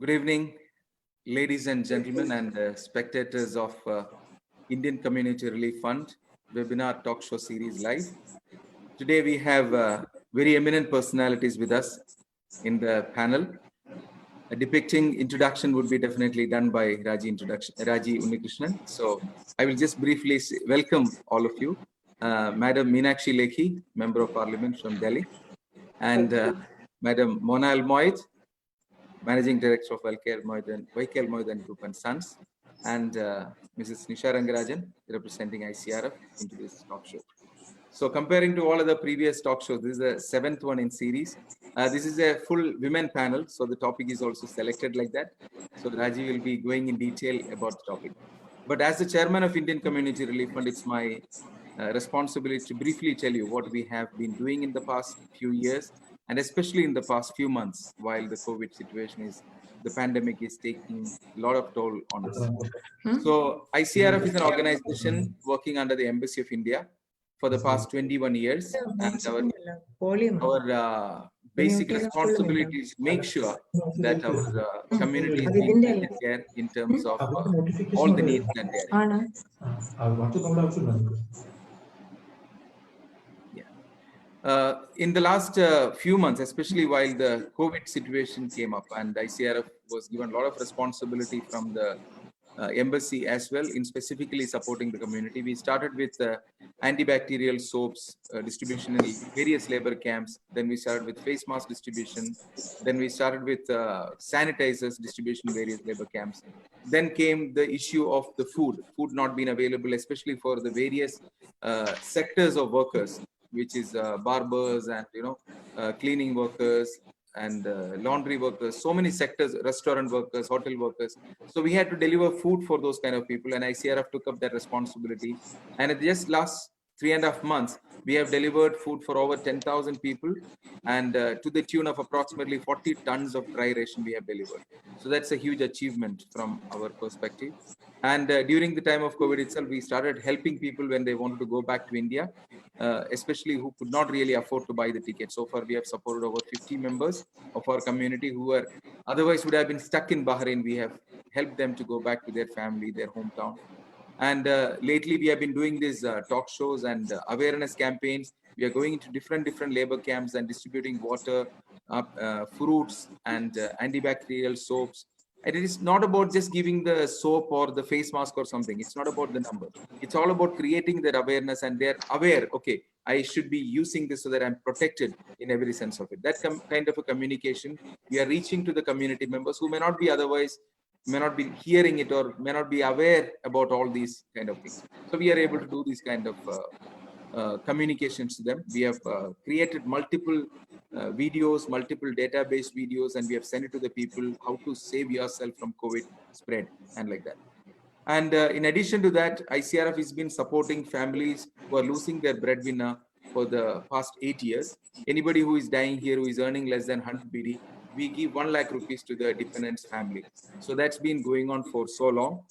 Good evening, ladies and gentlemen, and spectators of Indian Community Relief Fund webinar talk show series live. Today we have very eminent personalities with us in the panel. A depicting introduction would be definitely done by Raji Unnikrishnan. So I will just briefly welcome all of you. Madam Meenakshi Lekhi, Member of Parliament from Delhi, and Madam Mona Almoid, Managing Director of Vaikal Moidan Group and Sons, and Mrs. Nisha Rangarajan, representing ICRF into this talk show. So comparing to all of the previous talk shows, this is the 7th one in series. This is a full women panel, so the topic is also selected like that. So Raji will be going in detail about the topic. But as the chairman of Indian Community Relief Fund, it's my responsibility to briefly tell you what we have been doing in the past few years, and especially in the past few months, while the COVID situation the pandemic is taking a lot of toll on us. So ICRF is an organization working under the Embassy of India for the past 21 years, and our basic responsibility is to make sure that our community is being taken care in terms of all the needs that they are. In the last few months, especially while the COVID situation came up, and ICRF was given a lot of responsibility from the embassy as well in specifically supporting the community. We started with antibacterial soaps distribution in various labor camps. Then we started with face mask distribution. Then we started with sanitizers distribution in various labor camps. Then came the issue of the food not being available, especially for the various sectors of workers, which is barbers and cleaning workers and laundry workers, so many sectors, restaurant workers, hotel workers. So we had to deliver food for those kind of people, and ICRF took up that responsibility. And in just last 3.5 months, we have delivered food for over 10,000 people, and to the tune of approximately 40 tons of dry ration we have delivered. So that's a huge achievement from our perspective. And during the time of COVID itself, we started helping people when they wanted to go back to India, especially who could not really afford to buy the ticket. So far, we have supported over 50 members of our community who were otherwise would have been stuck in Bahrain. We have helped them to go back to their family, their hometown. And lately, we have been doing these talk shows and awareness campaigns. We are going into different labor camps and distributing water, fruits, and antibacterial soaps. And it is not about just giving the soap or the face mask or something. It's not about the number. It's all about creating that awareness, and they're aware, okay, I should be using this so that I'm protected in every sense of it. That kind of a communication, we are reaching to the community members who may not be otherwise, may not be hearing it or may not be aware about all these kind of things. So we are able to do these kind of communications to them. We have created multiple videos, multiple database videos, and we have sent it to the people how to save yourself from COVID spread and like that. And in addition to that, ICRF has been supporting families who are losing their breadwinner for the past 8 years. Anybody who is dying here who is earning less than 100 BD, we give 1 lakh rupees to the dependent's family. So that's been going on for so long.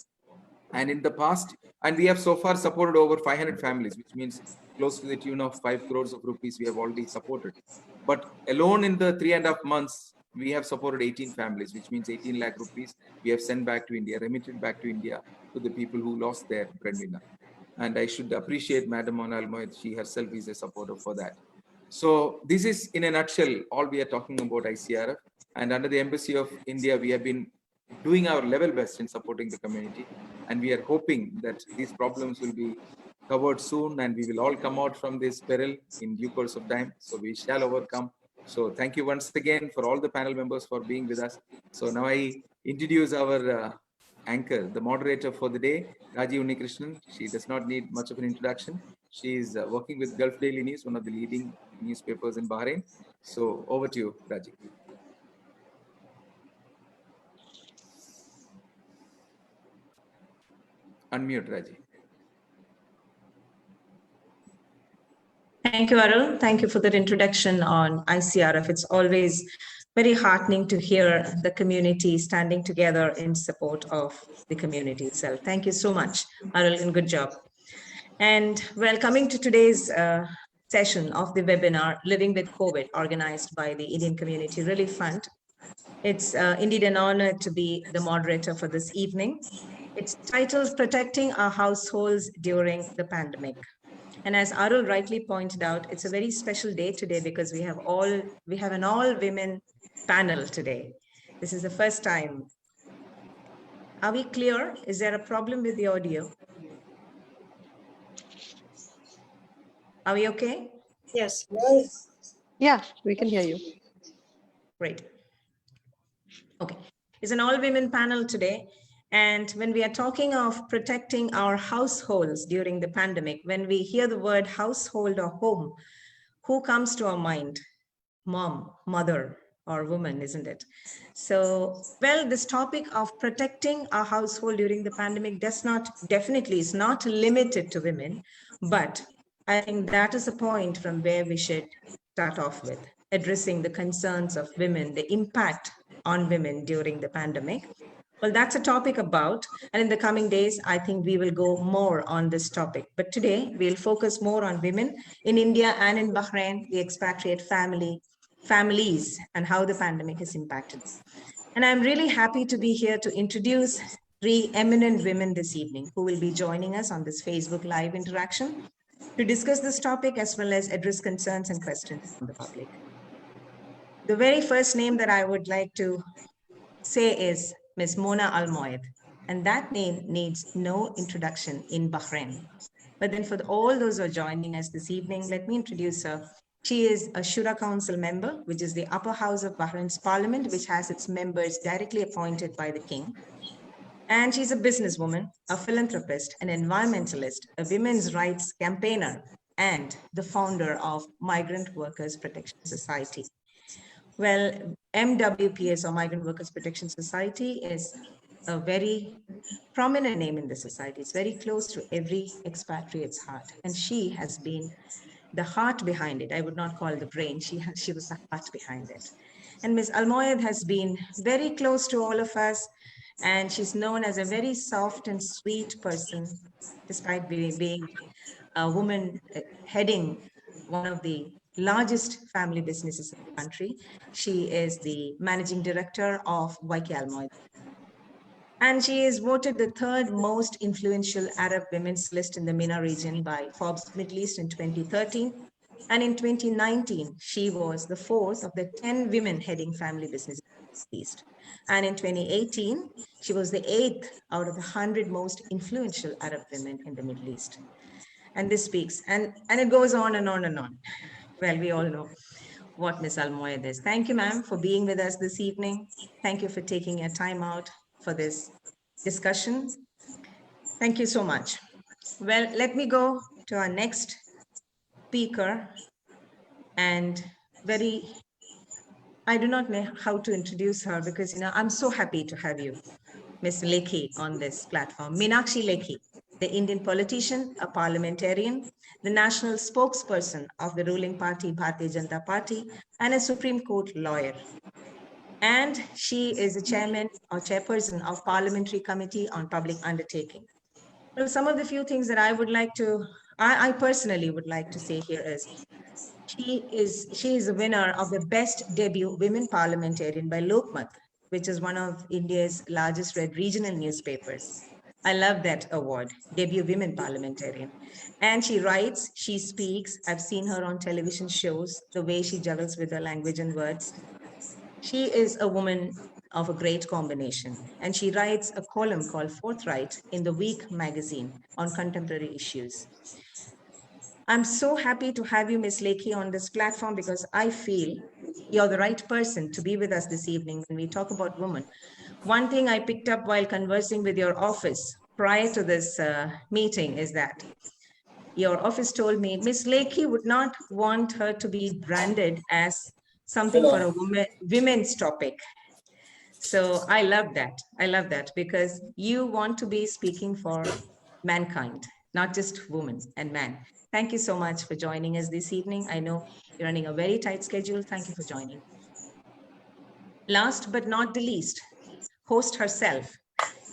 And in the past, and we have so far supported over 500 families, which means close to the tune of 5 crores of rupees we have already supported. But alone in the 3.5 months, we have supported 18 families, which means 18 lakh rupees we have sent back to India, remitted back to India to the people who lost their breadwinner. And I should appreciate Madam Mona Almoid. She herself is a supporter for that. So this is in a nutshell all we are talking about ICRF. And under the Embassy of India, we have been doing our level best in supporting the community. And we are hoping that these problems will be covered soon and we will all come out from this peril in due course of time. So we shall overcome. So thank you once again for all the panel members for being with us. So now I introduce our anchor, the moderator for the day, Raji Unnikrishnan. She does not need much of an introduction. She is working with Gulf Daily News, one of the leading newspapers in Bahrain. So over to you, Raji. Unmute, Raji. Thank you, Arul. Thank you for that introduction on ICRF. It's always very heartening to hear the community standing together in support of the community itself. Thank you so much, Arul, and good job. And well, coming to today's session of the webinar, Living with COVID, organized by the Indian Community Relief Fund, It's indeed an honor to be the moderator for this evening. It's titled Protecting Our Households During the Pandemic. And as Arul rightly pointed out, it's a very special day today because we have an all-women panel today. This is the first time. Are we clear? Is there a problem with the audio? Are we okay? Yes. Yeah, we can hear you. Great. Okay. It's an all-women panel today. And when we are talking of protecting our households during the pandemic, when we hear the word household or home, who comes to our mind? Mom, mother, or woman, isn't it? So, well, this topic of protecting our household during the pandemic definitely is not limited to women, but I think that is a point from where we should start off with, addressing the concerns of women, the impact on women during the pandemic. Well, that's a topic about, and in the coming days, I think we will go more on this topic. But today, we'll focus more on women in India and in Bahrain, the expatriate families, and how the pandemic has impacted. And I'm really happy to be here to introduce three eminent women this evening who will be joining us on this Facebook Live interaction to discuss this topic as well as address concerns and questions from the public. The very first name that I would like to say is Ms. Mona Al-Moed, and that name needs no introduction in Bahrain. But then for all those who are joining us this evening, let me introduce her. She is a Shura Council member, which is the upper house of Bahrain's parliament, which has its members directly appointed by the king. And she's a businesswoman, a philanthropist, an environmentalist, a women's rights campaigner, and the founder of Migrant Workers Protection Society. Well, MWPS, or Migrant Workers Protection Society, is a very prominent name in the society. It's very close to every expatriate's heart. And she has been the heart behind it. I would not call it the brain. She was the heart behind it. And Ms. Al-Moed has been very close to all of us. And she's known as a very soft and sweet person, despite being a woman heading one of the largest family businesses in the country. She is the managing director of YK Al-Moed. And she is voted the third most influential Arab women's list in the MENA region by Forbes Middle East in 2013. And in 2019, she was the fourth of the 10 women heading family businesses in the Middle East. And in 2018, she was the eighth out of the 100 most influential Arab women in the Middle East. And this speaks, and it goes on and on and on. Well, we all know what Ms. Al-Moed is. Thank you, ma'am, for being with us this evening. Thank you for taking your time out for this discussion. Thank you so much. Well, let me go to our next speaker. And I do not know how to introduce her because, I'm so happy to have you, Ms. Lekhi, on this platform. Meenakshi Lekhi, the Indian politician, a parliamentarian, the national spokesperson of the ruling party, Bharatiya Janata Party, and a Supreme Court lawyer. And she is a chairman or chairperson of Parliamentary Committee on Public Undertaking. Well, some of the few things that I personally would like to say here is, she is a winner of the Best Debut Women Parliamentarian by Lokmat, which is one of India's largest read regional newspapers. I love that award, Debut Women Parliamentarian. And she writes, she speaks. I've seen her on television shows, the way she juggles with her language and words. She is a woman of a great combination. And she writes a column called Forthright in the Week magazine on contemporary issues. I'm so happy to have you, Ms. Lekhi, on this platform because I feel you're the right person to be with us this evening when we talk about women. One thing I picked up while conversing with your office prior to this meeting is that your office told me Ms. Lekhi would not want her to be branded as something for a women's topic. So I love that. I love that because you want to be speaking for mankind, not just women and man. Thank you so much for joining us this evening. I know you're running a very tight schedule. Thank you for joining. Last but not the least, host herself,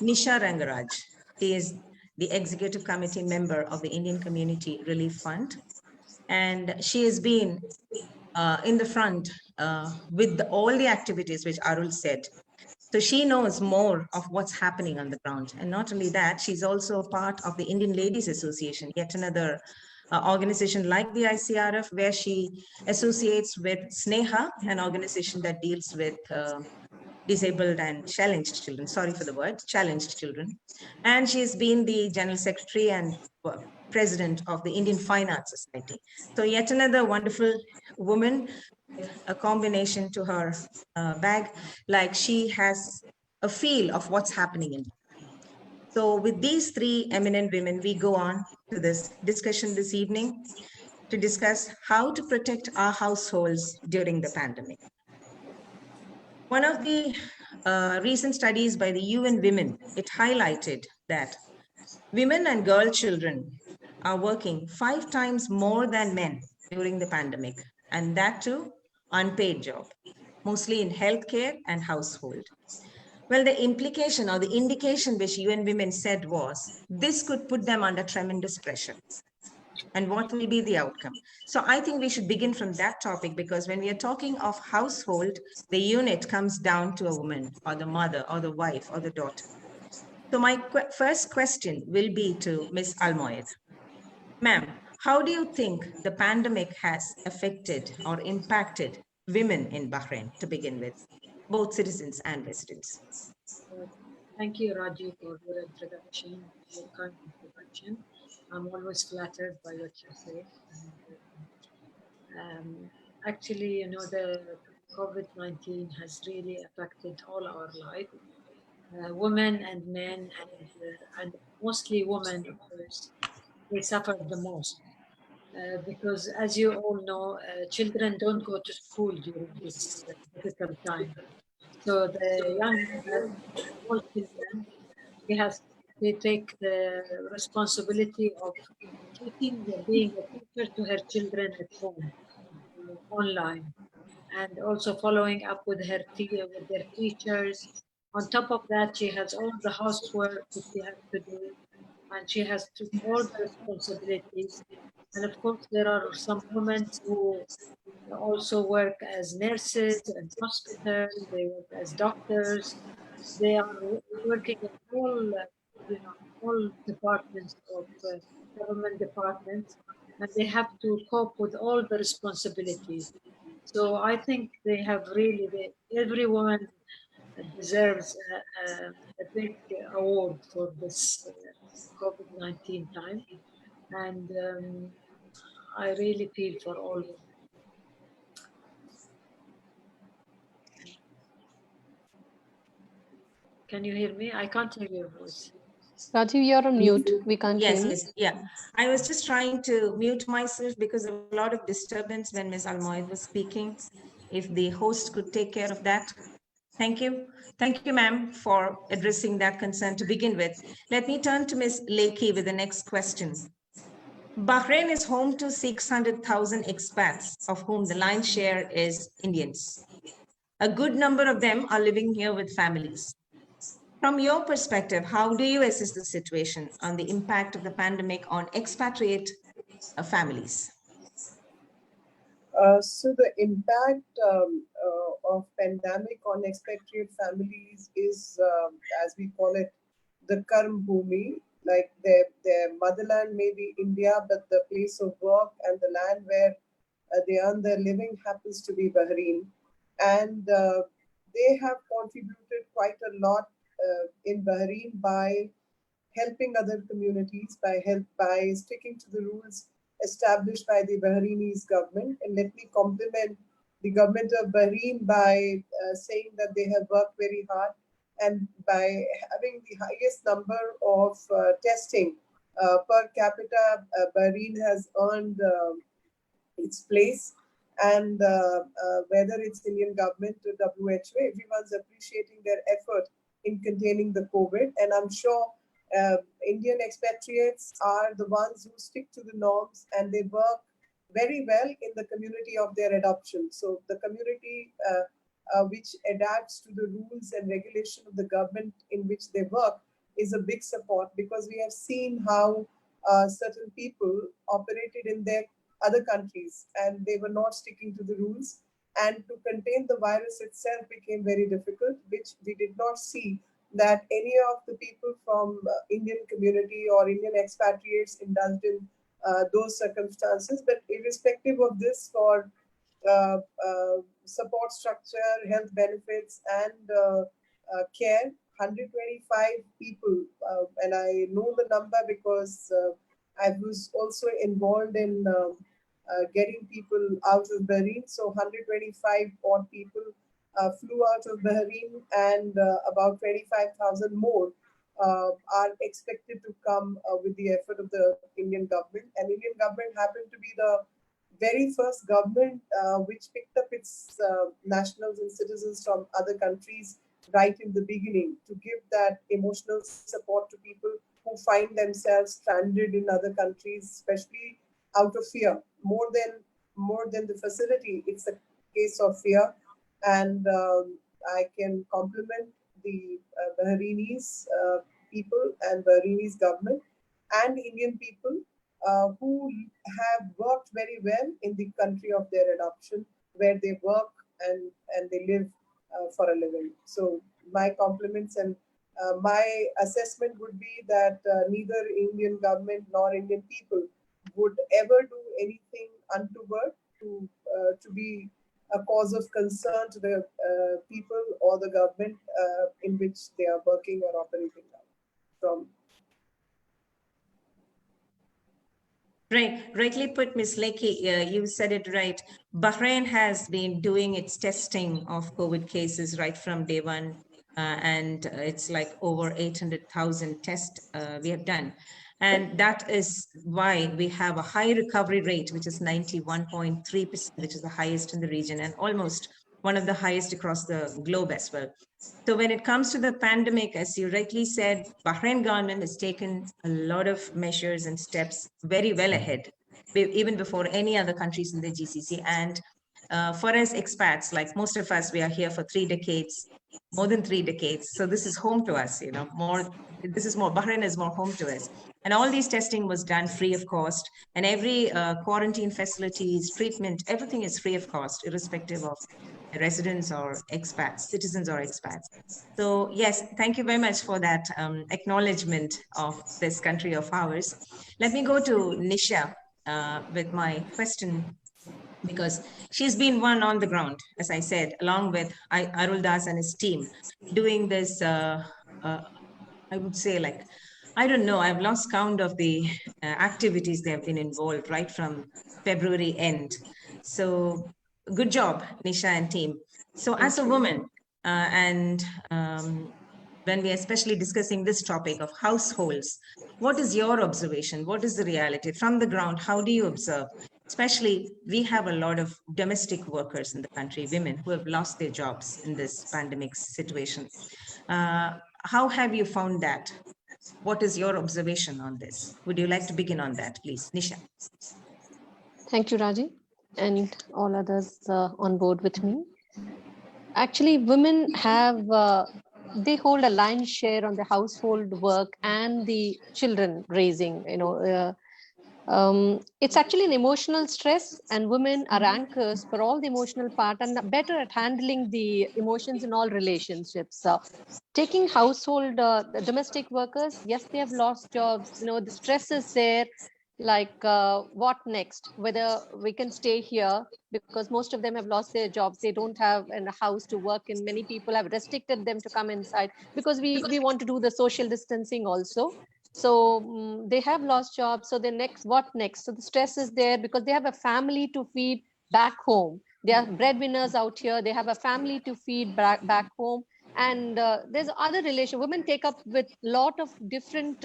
Nisha Rangaraj. She is the executive committee member of the Indian Community Relief Fund. And she has been in the front with all the activities which Arul said. So she knows more of what's happening on the ground. And not only that, she's also a part of the Indian Ladies Association, yet another organization like the ICRF, where she associates with Sneha, an organization that deals with disabled and challenged children. Sorry for the word, challenged children. And she's been the General Secretary and President of the Indian Fine Arts Society. So yet another wonderful woman, a combination to her bag, like she has a feel of what's happening in. So with these three eminent women, we go on to this discussion this evening to discuss how to protect our households during the pandemic. One of the recent studies by the UN Women, it highlighted that women and girl children are working 5 times more than men during the pandemic, and that too unpaid job, mostly in healthcare and household. Well, the implication or the indication which UN Women said was this could put them under tremendous pressure. And what will be the outcome? So I think we should begin from that topic, because when we are talking of household, the unit comes down to a woman or the mother or the wife or the daughter. So my first question will be to Ms. Almoyed. Ma'am, how do you think the pandemic has affected or impacted women in Bahrain to begin with, both citizens and residents? Thank you, Raju, for your introduction, your kind introduction. I'm always flattered by what you say. Actually, you know, the COVID-19 has really affected all our life, women and men, and mostly women, of course. They suffered the most because, as you all know, children don't go to school during this difficult time. So the young small children, they take the responsibility of teaching, being a teacher to her children at home, online, and also following up with with their teachers. On top of that, she has all the housework that she has to do, and she has to all the responsibilities. And of course, there are some women who also work as nurses in hospitals. They work as doctors. They are working in all, all departments of government departments, and they have to cope with all the responsibilities. So I think they have really, every woman deserves a big award for this COVID-19 time, and I really feel for all women. Can you hear me? I can't hear your voice. Raju, you're on mute. We can't hear you. Yes, yeah. I was just trying to mute myself because of a lot of disturbance when Ms. Almoyed was speaking. If the host could take care of that. Thank you. Thank you, ma'am, for addressing that concern to begin with. Let me turn to Ms. Lakey with the next question. Bahrain is home to 600,000 expats, of whom the lion's share is Indians. A good number of them are living here with families. From your perspective, how do you assess the situation on the impact of the pandemic on expatriate families? So the impact of pandemic on expatriate families is, as we call it, the Karm Bhumi. Like their motherland may be India, but the place of work and the land where they earn their living happens to be Bahrain. And they have contributed quite a lot in Bahrain by helping other communities, by sticking to the rules established by the Bahrainese government. And let me compliment the government of Bahrain by saying that they have worked very hard, and by having the highest number of testing per capita, Bahrain has earned its place. And whether it's Indian government or WHO, everyone's appreciating their effort in containing the COVID. And I'm sure Indian expatriates are the ones who stick to the norms, and they work very well in the community of their adoption. So the community which adapts to the rules and regulation of the government in which they work is a big support, because we have seen how certain people operated in their other countries and they were not sticking to the rules, and to contain the virus itself became very difficult, which we did not see that any of the people from Indian community or Indian expatriates indulged in those circumstances. But irrespective of this, for uh, support structure, health benefits, and care, 125 people, and I know the number because I was also involved in getting people out of Bahrain. So 125 odd people flew out of Bahrain, and about 25,000 more are expected to come with the effort of the Indian government. And Indian government happened to be the very first government which picked up its nationals and citizens from other countries right in the beginning to give that emotional support to people who find themselves stranded in other countries, especially out of fear. More than the facility, it's a case of fear, and I can compliment the Bahrainis people and Bahrainis government and Indian people who have worked very well in the country of their adoption, where they work and they live for a living. So my compliments, and my assessment would be that neither Indian government nor Indian people would ever do anything untoward to be a cause of concern to the people or the government in which they are working or operating from. Right, rightly put, Ms. Lekhi. You said it right. Bahrain has been doing its testing of COVID cases right from day one, and it's like over 800,000 tests we have done. And that is why we have a high recovery rate, which is 91.3%, which is the highest in the region and almost one of the highest across the globe as well. So when it comes to the pandemic, as you rightly said, Bahrain government has taken a lot of measures and steps very well ahead, even before any other countries in the GCC. And for us expats, like most of us, we are here for 3 decades, more than 3 decades. So this is home to us, Bahrain is more home to us. And all these testing was done free of cost. And every quarantine facilities, treatment, everything is free of cost, irrespective of residents or expats, citizens or expats. So yes, thank you very much for that acknowledgement of this country of ours. Let me go to Nisha with my question, because she's been one on the ground, as I said, along with Arul Das and his team, doing this, I would say, like, I don't know, I've lost count of the activities they have been involved right from February end. So good job, Nisha and team. So as a woman, and when we're especially discussing this topic of households, what is your observation? What is the reality from the ground? How do you observe? Especially, we have a lot of domestic workers in the country, women who have lost their jobs in this pandemic situation. How have you found that? What is your observation on this? Would you like to begin on that, please, Nisha? Thank you, Raji, and all others on board with me. Actually, women have, they hold a lion's share on the household work and the children raising, it's actually an emotional stress, and women are anchors for all the emotional part and are better at handling the emotions in all relationships. Taking household, the domestic workers, yes, they have lost jobs. The stress is there. Like, what next? Whether we can stay here, because most of them have lost their jobs. They don't have a house to work in. Many people have restricted them to come inside because we want to do the social distancing also. So they have lost jobs. So what next? So the stress is there because they have a family to feed back home. They are breadwinners out here. They have a family to feed back home. And there's other relation. Women take up with lot of different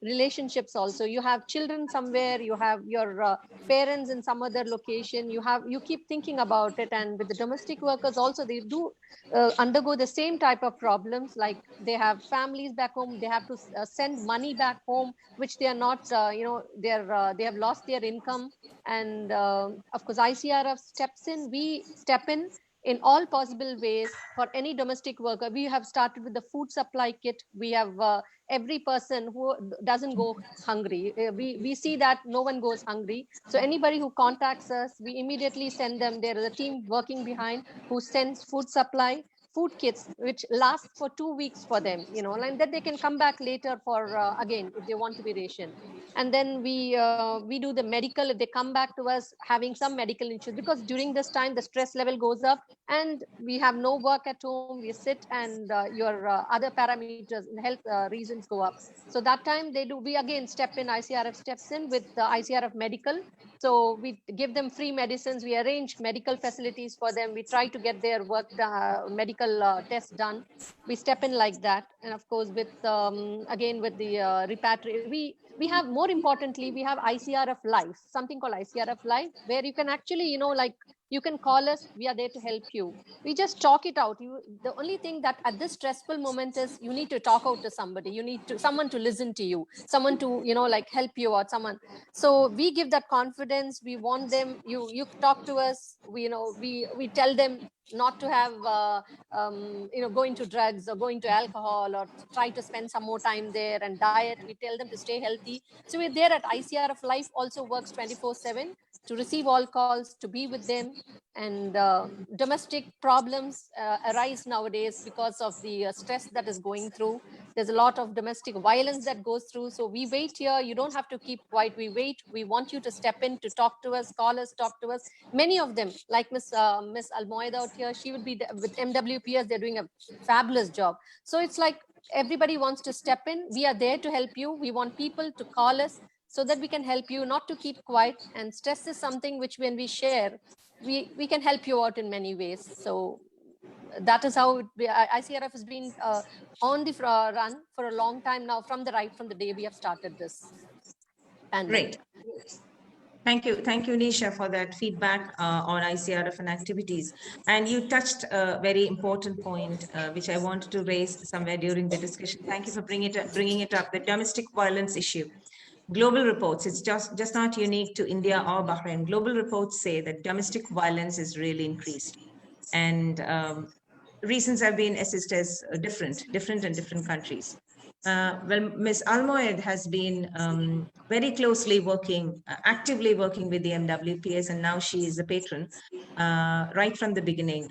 relationships also. You have children somewhere. You have your parents in some other location. You keep thinking about it. And with the domestic workers also, they do undergo the same type of problems. Like, they have families back home. They have to send money back home, which they are not. They have lost their income. And of course, ICRF steps in. We step in in all possible ways for any domestic worker. We have started with the food supply kit. We have every person who doesn't go hungry. We see that no one goes hungry. So anybody who contacts us, we immediately send them. There is a team working behind who sends food supply, food kits, which lasts for 2 weeks for them, and then they can come back later for again if they want to be rationed. And then we do the medical. If they come back to us having some medical issues, because during this time the stress level goes up and we have no work at home, we sit, and your other parameters and health reasons go up. So that time we again step in, ICRF steps in with the ICRF medical. So we give them free medicines, we arrange medical facilities for them, we try to get their work medical tests done. We step in like that. And of course with again with the repatriate, we have, more importantly, we have ICRF Life, something called ICRF Life, where you can actually, like, you can call us, we are there to help you. We just talk it out. The only thing that at this stressful moment is you need to talk out to somebody. You need someone to listen to you, someone to, like, help you out, someone. So we give that confidence. We want them, you talk to us. We tell them not to have go into drugs or go into alcohol or try to spend some more time there, and diet. We tell them to stay healthy. So we're there at ICRF Life, also works 24/7 to receive all calls, to be with them. And domestic problems arise nowadays because of the stress that is going through. There's a lot of domestic violence that goes through. So we wait here. You don't have to keep quiet. We wait. We want you to step in, to talk to us, call us, talk to us. Many of them, like Miss Almoida out here, she would be with MWPS. They're doing a fabulous job. So it's like everybody wants to step in. We are there to help you. We want people to call us so that we can help you, not to keep quiet. And stress is something which, when we share, we can help you out in many ways. So that is how ICRF has been on the run for a long time now, from the day we have started this pandemic. Great. Thank you, Nisha, for that feedback on ICRF and activities. And you touched a very important point, which I wanted to raise somewhere during the discussion. Thank you for bringing it up, the domestic violence issue. Global reports, it's just not unique to India or Bahrain. Global reports say that domestic violence is really increased. And reasons have been assessed as different in different countries. Well, Ms. Almoed has been very closely working, actively working with the MWPS, and now she is a patron right from the beginning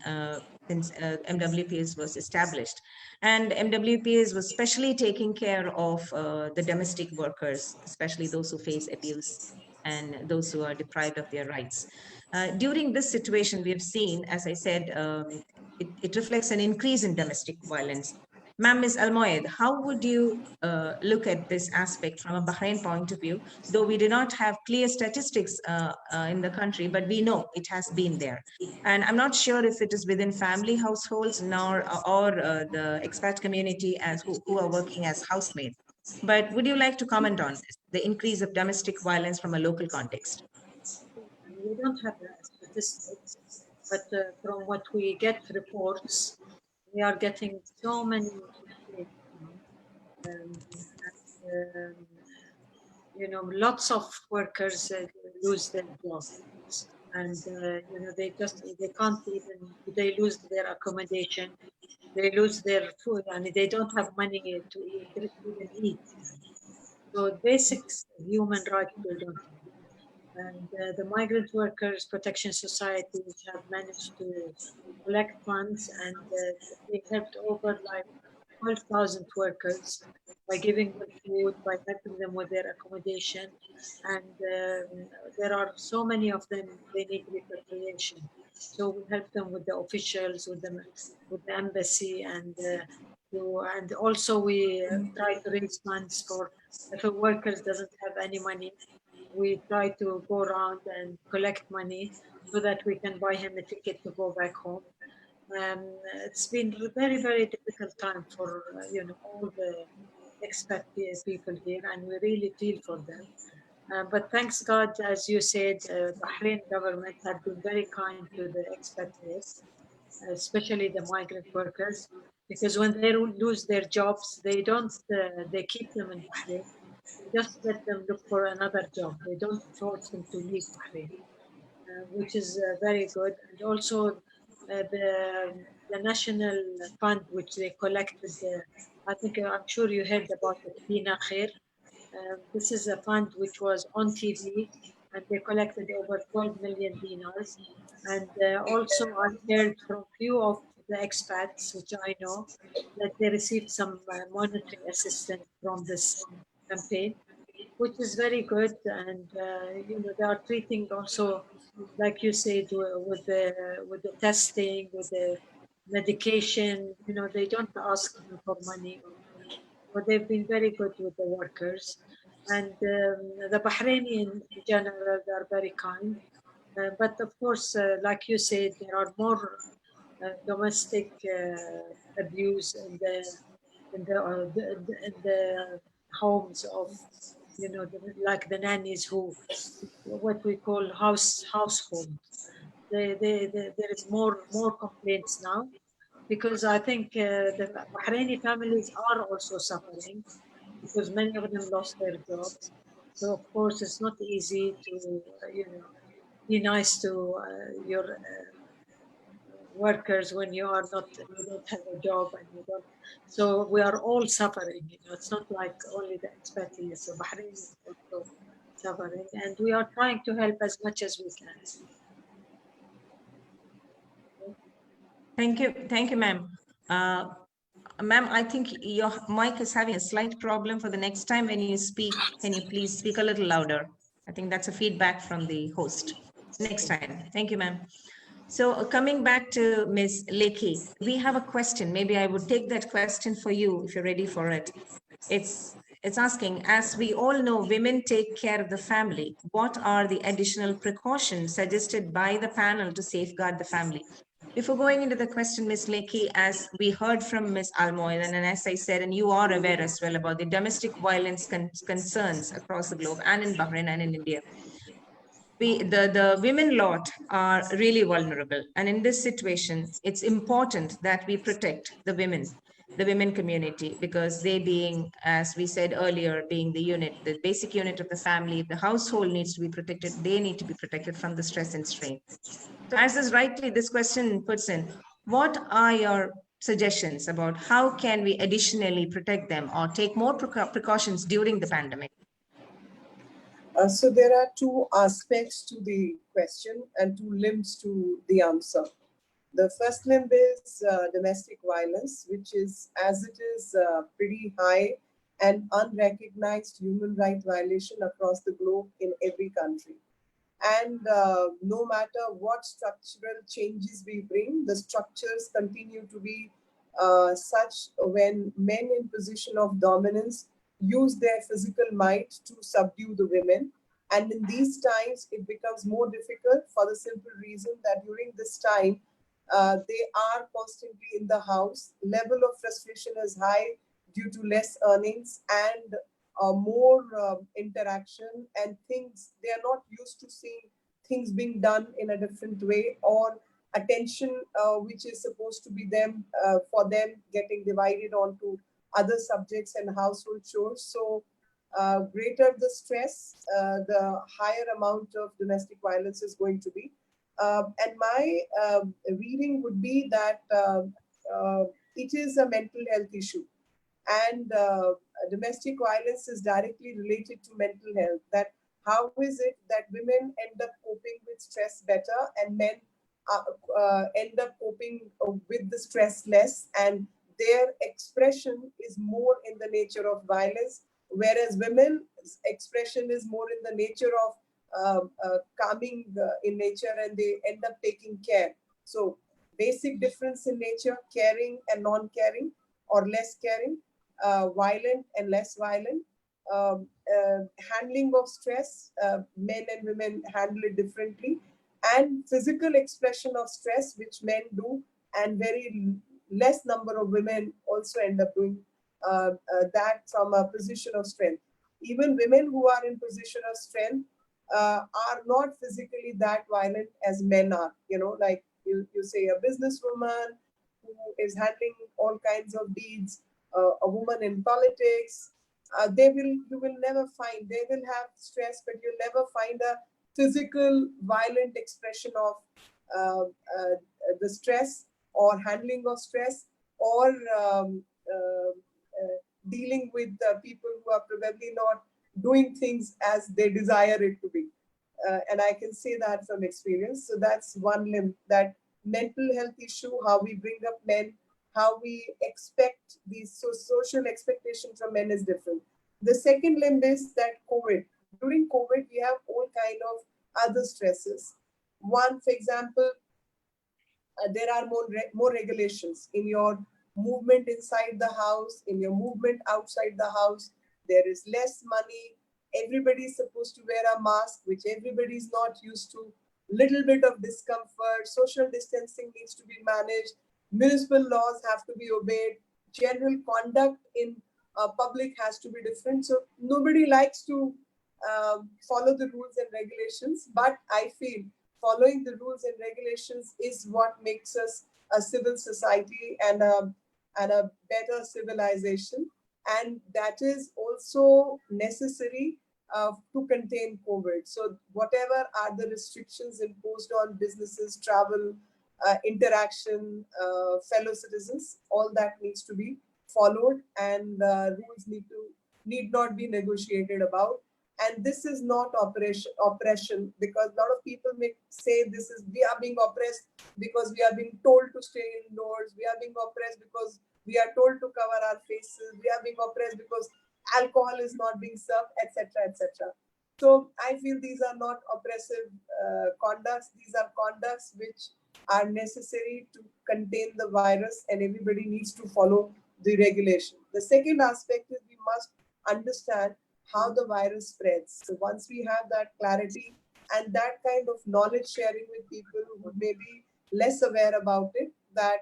since MWPS was established. And MWPS was specially taking care of the domestic workers, especially those who face abuse and those who are deprived of their rights. During this situation, we have seen, as I said, it reflects an increase in domestic violence. Ma'am, Ms. Almoed, how would you look at this aspect from a Bahrain point of view? Though we do not have clear statistics in the country, but we know it has been there. And I'm not sure if it is within family households or the expat community as who are working as housemaids. But would you like to comment on this, the increase of domestic violence from a local context? We don't have statistics, but from what we get reports, we are getting so many complaints, lots of workers lose their jobs, and they can't even, they lose their accommodation, they lose their food, and they don't have money to even eat. So basic human rights they don't have. And the Migrant Workers Protection Societies have managed to collect funds, and they helped over like 12,000 workers by giving them food, by helping them with their accommodation. And there are so many of them, they need repatriation. So we help them with the officials, with the embassy, and also we try to raise funds for if a worker doesn't have any money. We try to go around and collect money so that we can buy him a ticket to go back home. It's been a very, very difficult time for all the expat people here, and we really feel for them. But thanks God, as you said, Bahrain government had been very kind to the expatriates, especially the migrant workers, because when they lose their jobs, they don't, they keep them in Bahrain. They just let them look for another job. They don't force them to leave Bahrain, which is very good. And also, the national fund which they collected. I think I'm sure you heard about it, Bina Khair. This is a fund which was on TV, and they collected over 12 million dinars. And also, I heard from few of the expats, which I know, that they received some monetary assistance from this campaign, which is very good. And they are treating also, like you said, with the testing, with the medication. They don't ask them for money, but they've been very good with the workers. And the Bahraini in general, they are very kind. But of course, like you said, there are more domestic abuse in the homes of, like the nannies who, what we call household. There is more complaints now, because I think the Bahraini families are also suffering, because many of them lost their jobs. So of course it's not easy to be nice to your workers when you don't have a job, and you don't. So we are all suffering. It's not like only the expatriates. So Bahrain is also suffering, and we are trying to help as much as we can. Thank you, ma'am. Ma'am, I think your mic is having a slight problem. For the next time when you speak, can you please speak a little louder? I think that's a feedback from the host. Next time. Thank you, ma'am. So coming back to Ms. Lekhi, we have a question. Maybe I would take that question for you if you're ready for it. It's asking, as we all know, women take care of the family. What are the additional precautions suggested by the panel to safeguard the family? Before going into the question, Ms. Lekhi, as we heard from Ms. Almoy, and as I said, and you are aware as well about the domestic violence concerns across the globe and in Bahrain and in India, the women lot are really vulnerable. And in this situation, it's important that we protect the women community, because they being, as we said earlier, being the basic unit of the family, the household needs to be protected. They need to be protected from the stress and strain. So as is rightly this question puts in, what are your suggestions about how can we additionally protect them or take more precautions during the pandemic? So there are two aspects to the question and two limbs to the answer. The first limb is domestic violence, which is, as it is, pretty high and unrecognized human rights violation across the globe in every country. And no matter what structural changes we bring, the structures continue to be such when men in position of dominance use their physical might to subdue the women. And in these times, it becomes more difficult for the simple reason that during this time, they are constantly in the house. Level of frustration is high due to less earnings and more interaction and things. They are not used to seeing things being done in a different way, or attention which is supposed to be them for them getting divided onto other subjects and household chores. So greater the stress, the higher amount of domestic violence is going to be. And my reading would be that it is a mental health issue. And domestic violence is directly related to mental health. That how is it that women end up coping with stress better and men end up coping with the stress less, and their expression is more in the nature of violence, whereas women's expression is more in the nature of calming in nature, and they end up taking care. So basic difference in nature: caring and non-caring, or less caring, violent and less violent. Handling of stress, men and women handle it differently, and physical expression of stress, which men do, and very less number of women also end up doing that from a position of strength. Even women who are in position of strength are not physically that violent as men are. Like you say, a businesswoman who is handling all kinds of deeds, a woman in politics, you will never find, they will have stress, but you'll never find a physical violent expression of uh, uh, the stress or handling of stress, or dealing with people who are probably not doing things as they desire it to be. And I can say that from experience. So that's one limb, that mental health issue, how we bring up men, how we expect these social expectations from men is different. The second limb is that COVID. During COVID, we have all kind of other stresses. One, for example, there are more regulations in your movement inside the house, in your movement outside the house. There is less money. Everybody is supposed to wear a mask, which everybody is not used to. Little bit of discomfort. Social distancing needs to be managed. Municipal laws have to be obeyed. General conduct in public has to be different. So nobody likes to follow the rules and regulations, but I feel following the rules and regulations is what makes us a civil society and a better civilization. And that is also necessary to contain COVID. So whatever are the restrictions imposed on businesses, travel, interaction, fellow citizens, all that needs to be followed, and rules need not be negotiated about. And this is not oppression, because a lot of people may say this is, we are being oppressed because we are being told to stay indoors, we are being oppressed because we are told to cover our faces, we are being oppressed because alcohol is not being served, etc., etc. So I feel these are not oppressive conducts. These are conducts which are necessary to contain the virus, and everybody needs to follow the regulation. The second aspect is we must understand how the virus spreads. So once we have that clarity and that kind of knowledge sharing with people who may be less aware about it, that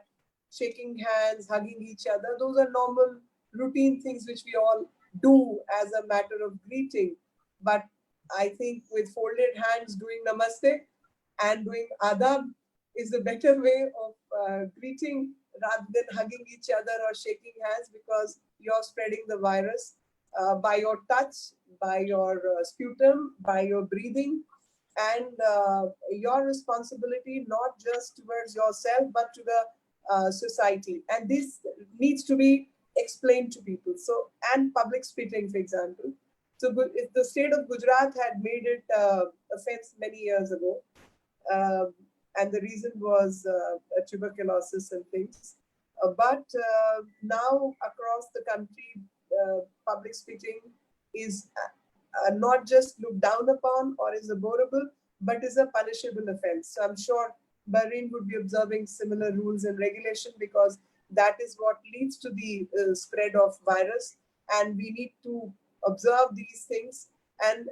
shaking hands, hugging each other, those are normal routine things which we all do as a matter of greeting. But I think with folded hands doing namaste and doing adab is a better way of greeting rather than hugging each other or shaking hands, because you're spreading the virus by your touch, by your sputum, by your breathing, and your responsibility not just towards yourself but to the society. And this needs to be explained to people. So, and public spitting, for example. So, if the state of Gujarat had made it offense many years ago, um, and the reason was tuberculosis and things. But now across the country, public spitting is not just looked down upon or is abhorrible, but is a punishable offense. So I'm sure Bahrain would be observing similar rules and regulation, because that is what leads to the spread of virus, and we need to observe these things, and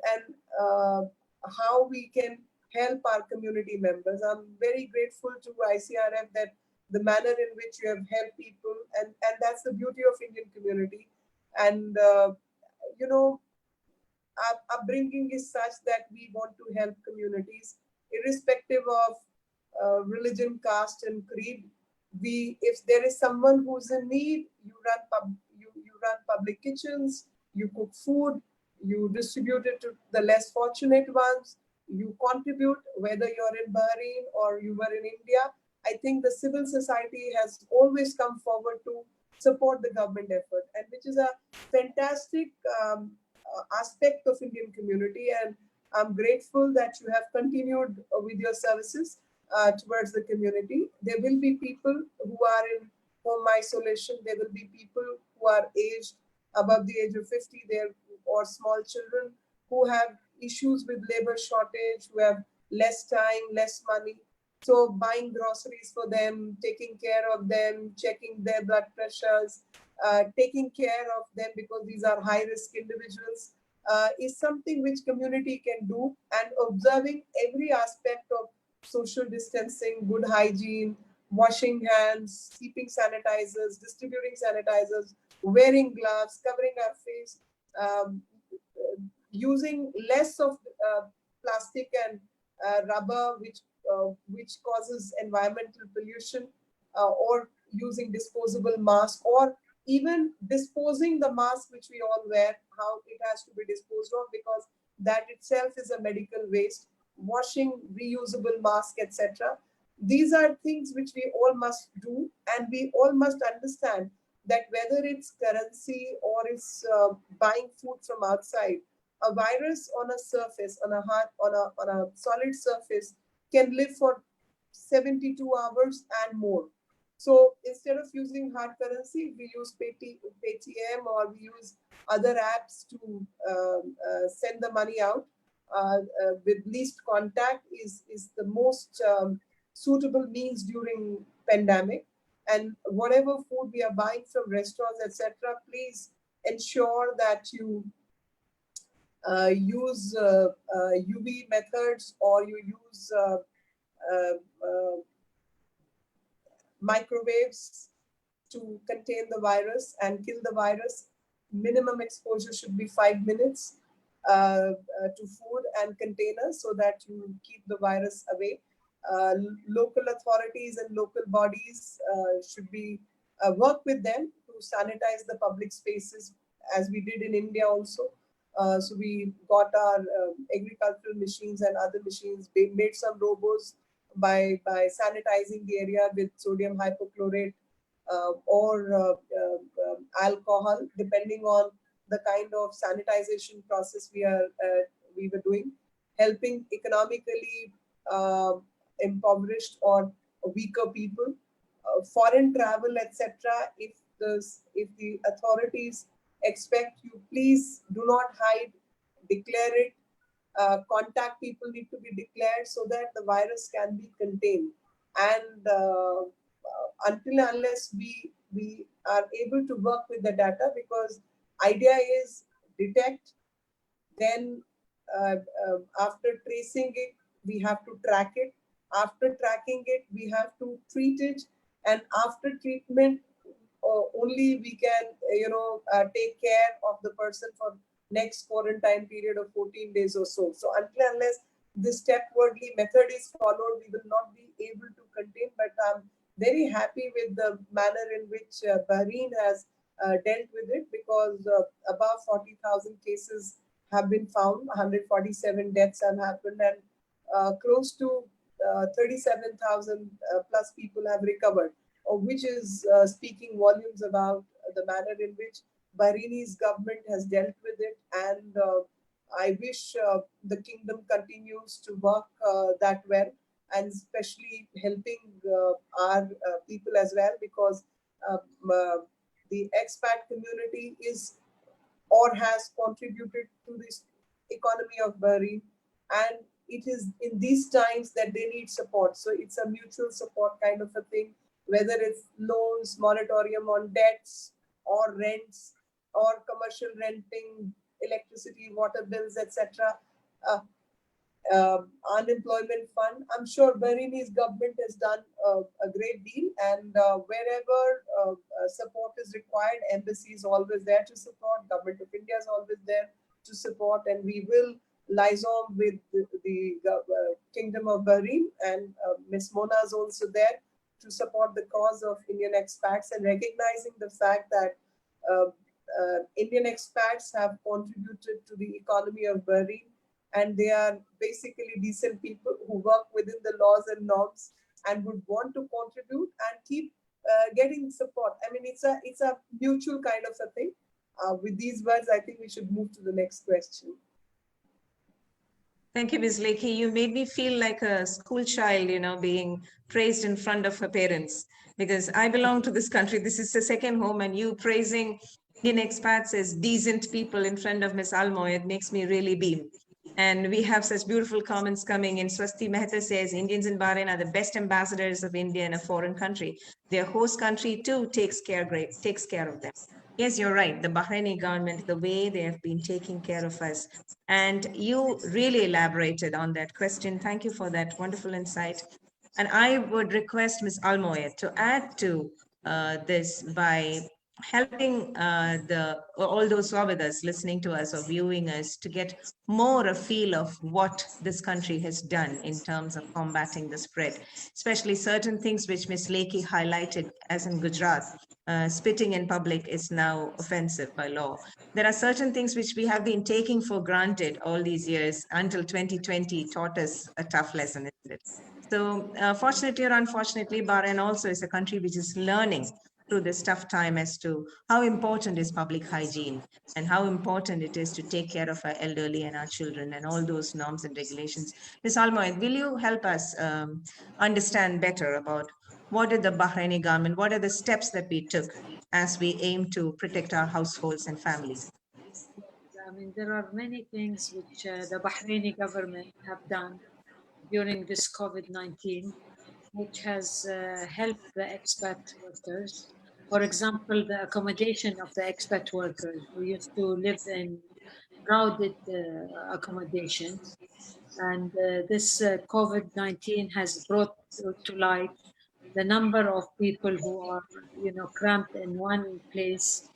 how we can help our community members. I'm very grateful to ICRF that the manner in which you have helped people, and that's the beauty of Indian community. And you know, our upbringing is such that we want to help communities, irrespective of religion, caste, and creed. If there is someone who's in need, you run public kitchens, you cook food, you distribute it to the less fortunate ones, you contribute, whether you're in Bahrain or you were in India. I think the civil society has always come forward to support the government effort, and which is a fantastic aspect of Indian community. And I'm grateful that you have continued with your services towards the community. There will be people who are in home isolation. There will be people who are aged above the age of 50 there, or small children who have issues with labor shortage, who have less time, less money. So buying groceries for them, taking care of them, checking their blood pressures, taking care of them, because these are high-risk individuals, is something which community can do. And observing every aspect of social distancing, good hygiene, washing hands, keeping sanitizers, distributing sanitizers, wearing gloves, covering our face, um, using less of plastic and rubber, which causes environmental pollution, or using disposable mask, or even disposing the mask which we all wear, how it has to be disposed of, because that itself is a medical waste. Washing reusable mask, etc. These are things which we all must do, and we all must understand that whether it's currency or it's buying food from outside, a virus on a surface, on a solid surface, can live for 72 hours and more. So instead of using hard currency, we use Paytm, or we use other apps to send the money out with least contact is the most suitable means during pandemic. And whatever food we are buying from restaurants, etc., please ensure that you use UV methods, or you use uh, uh, microwaves to contain the virus and kill the virus. Minimum exposure should be 5 minutes to food and containers, so that you keep the virus away. Local authorities and local bodies should be work with them to sanitize the public spaces, as we did in India also. So we got our agricultural machines and other machines. We made some robots by sanitizing the area with sodium hypochlorite or alcohol, depending on the kind of sanitization process we were doing, helping economically impoverished or weaker people. Foreign travel, etc. If the authorities expect you, please do not hide, declare it. Contact people need to be declared so that the virus can be contained. And until unless we are able to work with the data, because idea is detect, then after tracing it, we have to track it. After tracking it, we have to treat it, and after treatment, only we can take care of the person for next quarantine period of 14 days or so. So until unless this step-wordly method is followed, we will not be able to contain. But I'm very happy with the manner in which Bahrain has dealt with it, because above 40,000 cases have been found, 147 deaths have happened, and close to 37,000 plus people have recovered, which is speaking volumes about the manner in which Bahraini's government has dealt with it. And I wish the kingdom continues to work that well, and especially helping our people as well, because um, uh, the expat community is or has contributed to this economy of Bahrain, and it is in these times that they need support. So it's a mutual support kind of a thing, whether it's loans, moratorium on debts, or rents, or commercial renting, electricity, water bills, etc. Unemployment fund. I'm sure Bahraini's government has done a great deal, and wherever support is required, embassy is always there to support. Government of India is always there to support, and we will liaison with the Kingdom of Bahrain, and Miss Mona is also there to support the cause of Indian expats, and recognizing the fact that Indian expats have contributed to the economy of Bahrain, and they are basically decent people who work within the laws and norms and would want to contribute and keep getting support. I mean, it's a mutual kind of a thing. With these words, I think we should move to the next question. Thank you, Ms. Lekhi. You made me feel like a school child, being praised in front of her parents, because I belong to this country. This is the second home, and you praising Indian expats as decent people in front of Ms. Almoy, it makes me really beam. And we have such beautiful comments coming in. Swasti Mehta says, Indians in Bahrain are the best ambassadors of India in a foreign country. Their host country too takes care of them. Yes, you're right. The Bahraini government, the way they have been taking care of us. And you really elaborated on that question. Thank you for that wonderful insight. And I would request Ms. Almoyed to add to this by helping all those who are with us, listening to us or viewing us, to get more a feel of what this country has done in terms of combating the spread, especially certain things which Ms. Lekhi highlighted, as in Gujarat, spitting in public is now offensive by law. There are certain things which we have been taking for granted all these years until 2020 taught us a tough lesson, isn't it? So fortunately or unfortunately, Bahrain also is a country which is learning through this tough time as to how important is public hygiene and how important it is to take care of our elderly and our children and all those norms and regulations. Ms. Almoed, will you help us understand better about what did the Bahraini government, what are the steps that we took as we aim to protect our households and families? I mean, there are many things which the Bahraini government have done during this COVID-19, which has helped the expat workers. For example, the accommodation of the expat workers who used to live in crowded accommodations. And this COVID-19 has brought to light the number of people who are, cramped in one place.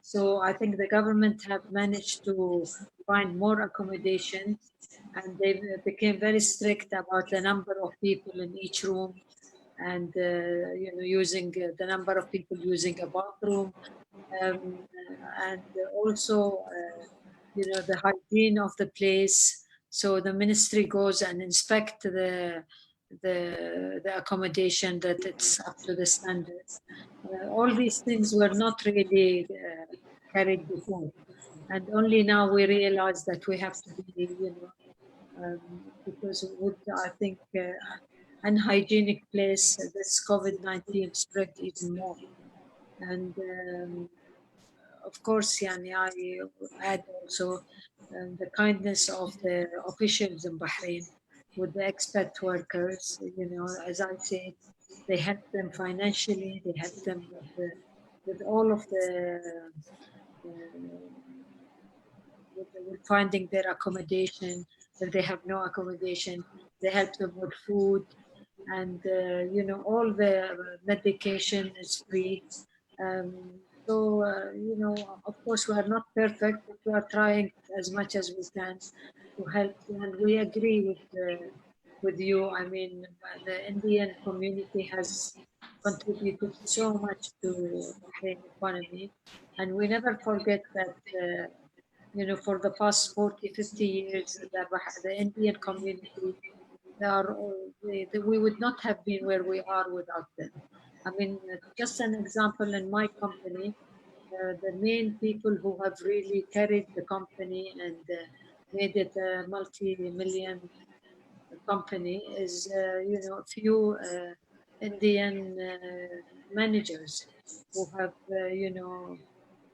So I think the government have managed to find more accommodations, and they became very strict about the number of people in each room, and using the number of people using a bathroom, and also the hygiene of the place. So the ministry goes and inspect the accommodation that it's up to the standard. All these things were not really carried before, and only now we realize that we have to be, because with I think unhygienic place, this COVID-19 spread even more. And of course, Yani, I add also the kindness of the officials in Bahrain with the expat workers. As I said, they help them financially, they help them with all of with finding their accommodation. If they have no accommodation, they help them with food, and all the medication is free. So of course, we are not perfect, but we are trying as much as we can to help. And we agree with you. I mean, the Indian community has contributed so much to Bahrain economy, and we never forget that. For the past 40, 50 years, the Indian community, we would not have been where we are without them. I mean, just an example, in my company, the main people who have really carried the company and made it a multi-million company is, a few Indian managers who have,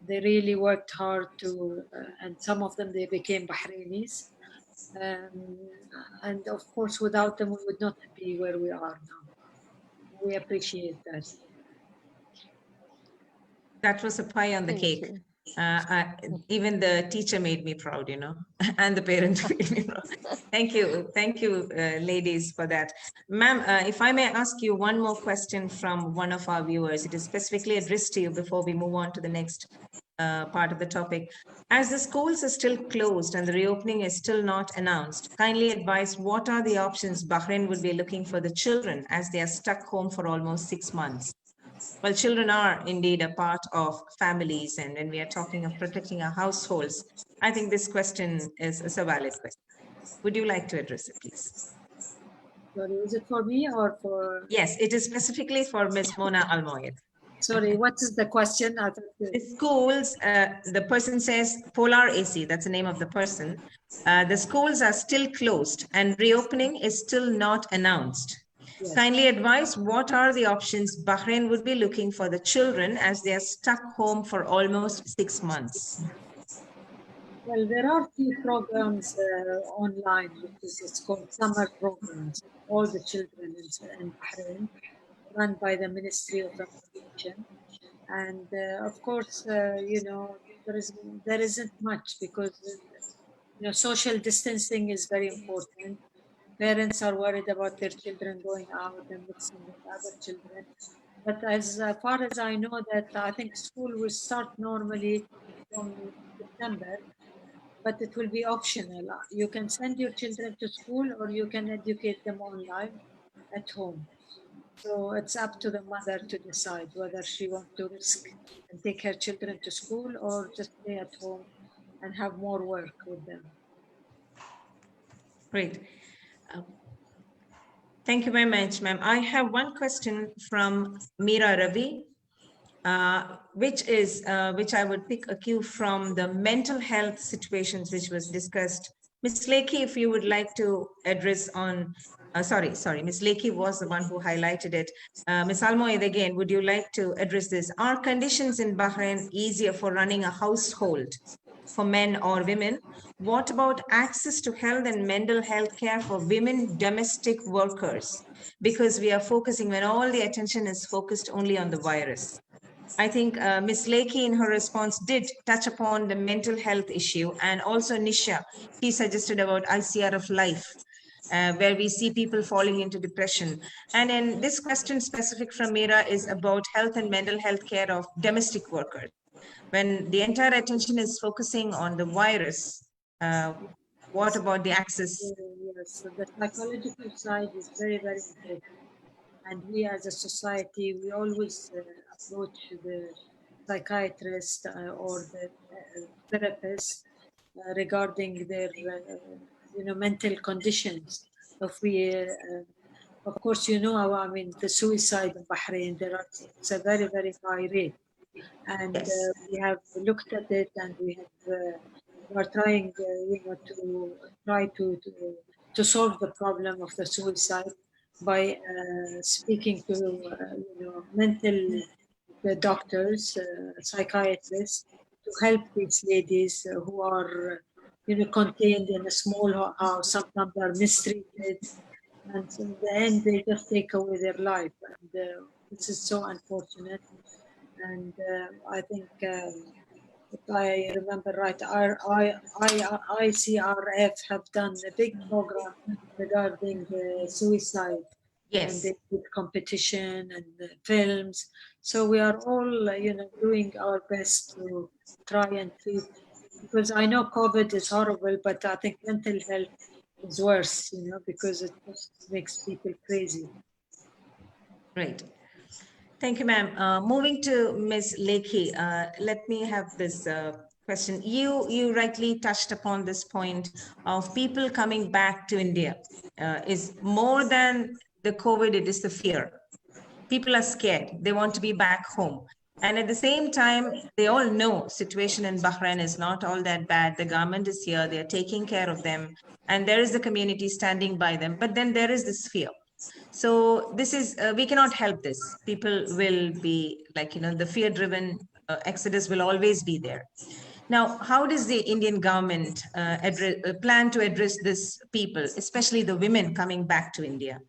they really worked hard to, and some of them, they became Bahrainis. And of course, without them, we would not be where we are now. We appreciate that. That was a pie on the Thank cake. you. Even the teacher made me proud, and the parent made me proud. Thank you, ladies, for that. Ma'am, if I may ask you one more question from one of our viewers, it is specifically addressed to you before we move on to the next part of the topic. As the schools are still closed and the reopening is still not announced, kindly advise what are the options Bahrain would be looking for the children as they are stuck home for almost 6 months. Well, children are indeed a part of families, and when we are talking of protecting our households, I think this question is a valid question. Would you like to address it, please? Sorry, is it for me or for? Yes, it is specifically for Ms. Mona Almoyed. Sorry, what is the question? The schools, the person says Polar AC, that's the name of the person. The schools are still closed and reopening is still not announced. Yes. Kindly advise what are the options Bahrain would be looking for the children as they are stuck home for almost 6 months. Well, there are few programs online, which is called summer programs, all the children in Bahrain, run by the Ministry of Education. And of course, there isn't much because social distancing is very important. Parents are worried about their children going out and mixing with other children. But as far as I know, that I think school will start normally from September, but it will be optional. You can send your children to school or you can educate them online at home. So it's up to the mother to decide whether she wants to risk and take her children to school or just stay at home and have more work with them. Great. Um, Thank you very much, ma'am. I have one question from Meera Ravi, which I would pick a cue from the mental health situations which was discussed. Ms. Lakey, if you would like to address on, sorry, Ms. Lakey was the one who highlighted it. Ms. Almoed, again, would you like to address this? Are conditions in Bahrain easier for running a household for men or women? What about access to health and mental health care for women domestic workers? Because we are focusing, when all the attention is focused only on the virus. I think Ms. Lakey in her response did touch upon the mental health issue, and also Nisha, she suggested about ICRF Life, where we see people falling into depression. And then this question specific from Meera is about health and mental health care of domestic workers. When the entire attention is focusing on the virus, what about the access? Yes, so the psychological side is very, very important. And we as a society, we always approach the psychiatrist or the therapist regarding their, mental conditions. If we, of course, I mean, the suicide in Bahrain, it's a very, very high rate. And Yes. we have looked at it, and we are trying, to try to solve the problem of the suicide by speaking to, mental doctors, psychiatrists, to help these ladies who are, contained in a small house. Sometimes they are mistreated, and in the end, they just take away their life. And this is so unfortunate. And I think, if I remember right, ICRF have done a big program regarding suicide, and Yes. they did competition and films. So we are all, doing our best to try and treat, because I know COVID is horrible, but I think mental health is worse, because it just makes people crazy. Great. Thank you, ma'am. Moving to Ms. Lakey, let me have this question. You rightly touched upon this point of people coming back to India is more than the COVID, it is the fear. People are scared. They want to be back home. And at the same time, they all know situation in Bahrain is not all that bad. The government is here. They're taking care of them. And there is the community standing by them. But then there is this fear. So this is, we cannot help this. People will be like, the fear-driven exodus will always be there. Now, how does the Indian government plan to address this people, especially the women coming back to India?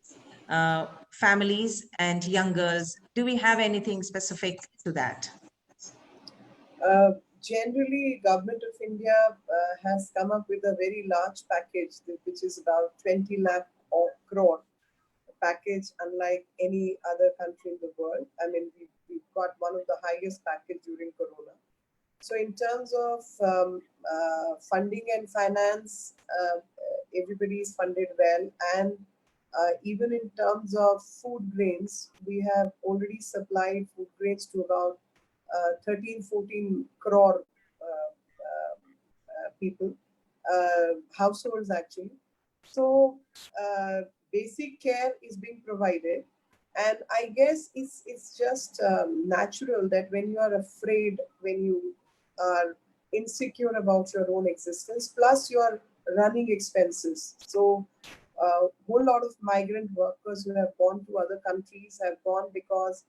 Families and young girls, do we have anything specific to that? Generally, Government of India has come up with a very large package, which is about 20 lakh crore package, unlike any other country in the world. I mean, we've got one of the highest package during Corona. So in terms of funding and finance, everybody is funded well. And even in terms of food grains, we have already supplied food grains to about 13, 14 crore people, households actually. So basic care is being provided. And I guess it's just natural that when you are afraid, when you are insecure about your own existence, plus you are running expenses. So a whole lot of migrant workers who have gone to other countries have gone because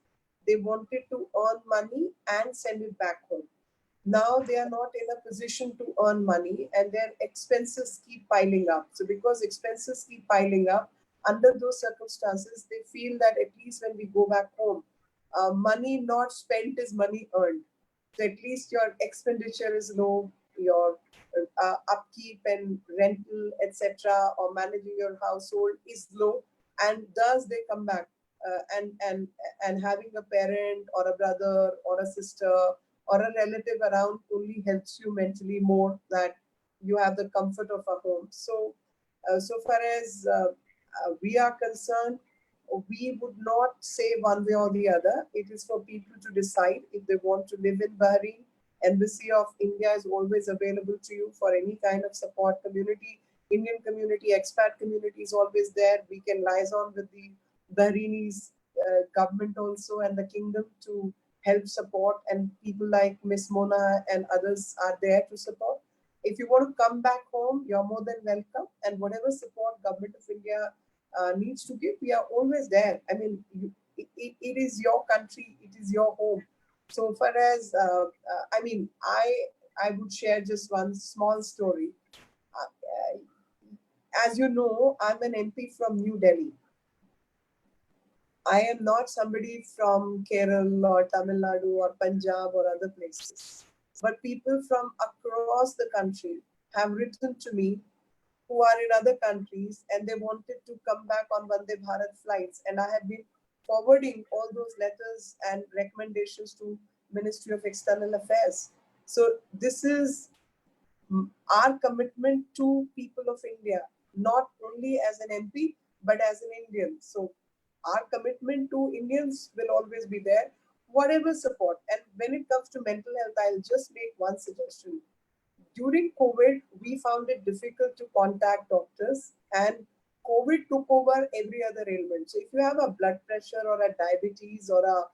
they wanted to earn money and send it back home. Now they are not in a position to earn money and their expenses keep piling up. So because expenses keep piling up, under those circumstances, they feel that at least when we go back home, money not spent is money earned. So at least your expenditure is low, your upkeep and rental, etc., or managing your household is low, and thus they come back. and having a parent or a brother or a sister or a relative around only helps you mentally more, that you have the comfort of a home. So so far as we are concerned, we would not say one way or the other. It is for people to decide if they want to live in Bahrain. Embassy of India is always available to you for any kind of support. Community, Indian community, expat community is always there. We can liaison with the Bahrainis government also and the kingdom to help support, and people like Miss Mona and others are there to support. If you want to come back home, you're more than welcome, and whatever support government of India needs to give, we are always there. I mean, it is your country, it is your home. So far as I mean, I would share just one small story. As you know, I'm an MP from New Delhi. I am not somebody from Kerala or Tamil Nadu or Punjab or other places. But people from across the country have written to me who are in other countries, and they wanted to come back on Vande Bharat flights. And I have been forwarding all those letters and recommendations to Ministry of External Affairs. So this is our commitment to people of India, not only as an MP, but as an Indian. So our commitment to Indians will always be there, whatever support. And when it comes to mental health, I'll just make one suggestion. During COVID, we found it difficult to contact doctors, and COVID took over every other ailment. So if you have a blood pressure or a diabetes or a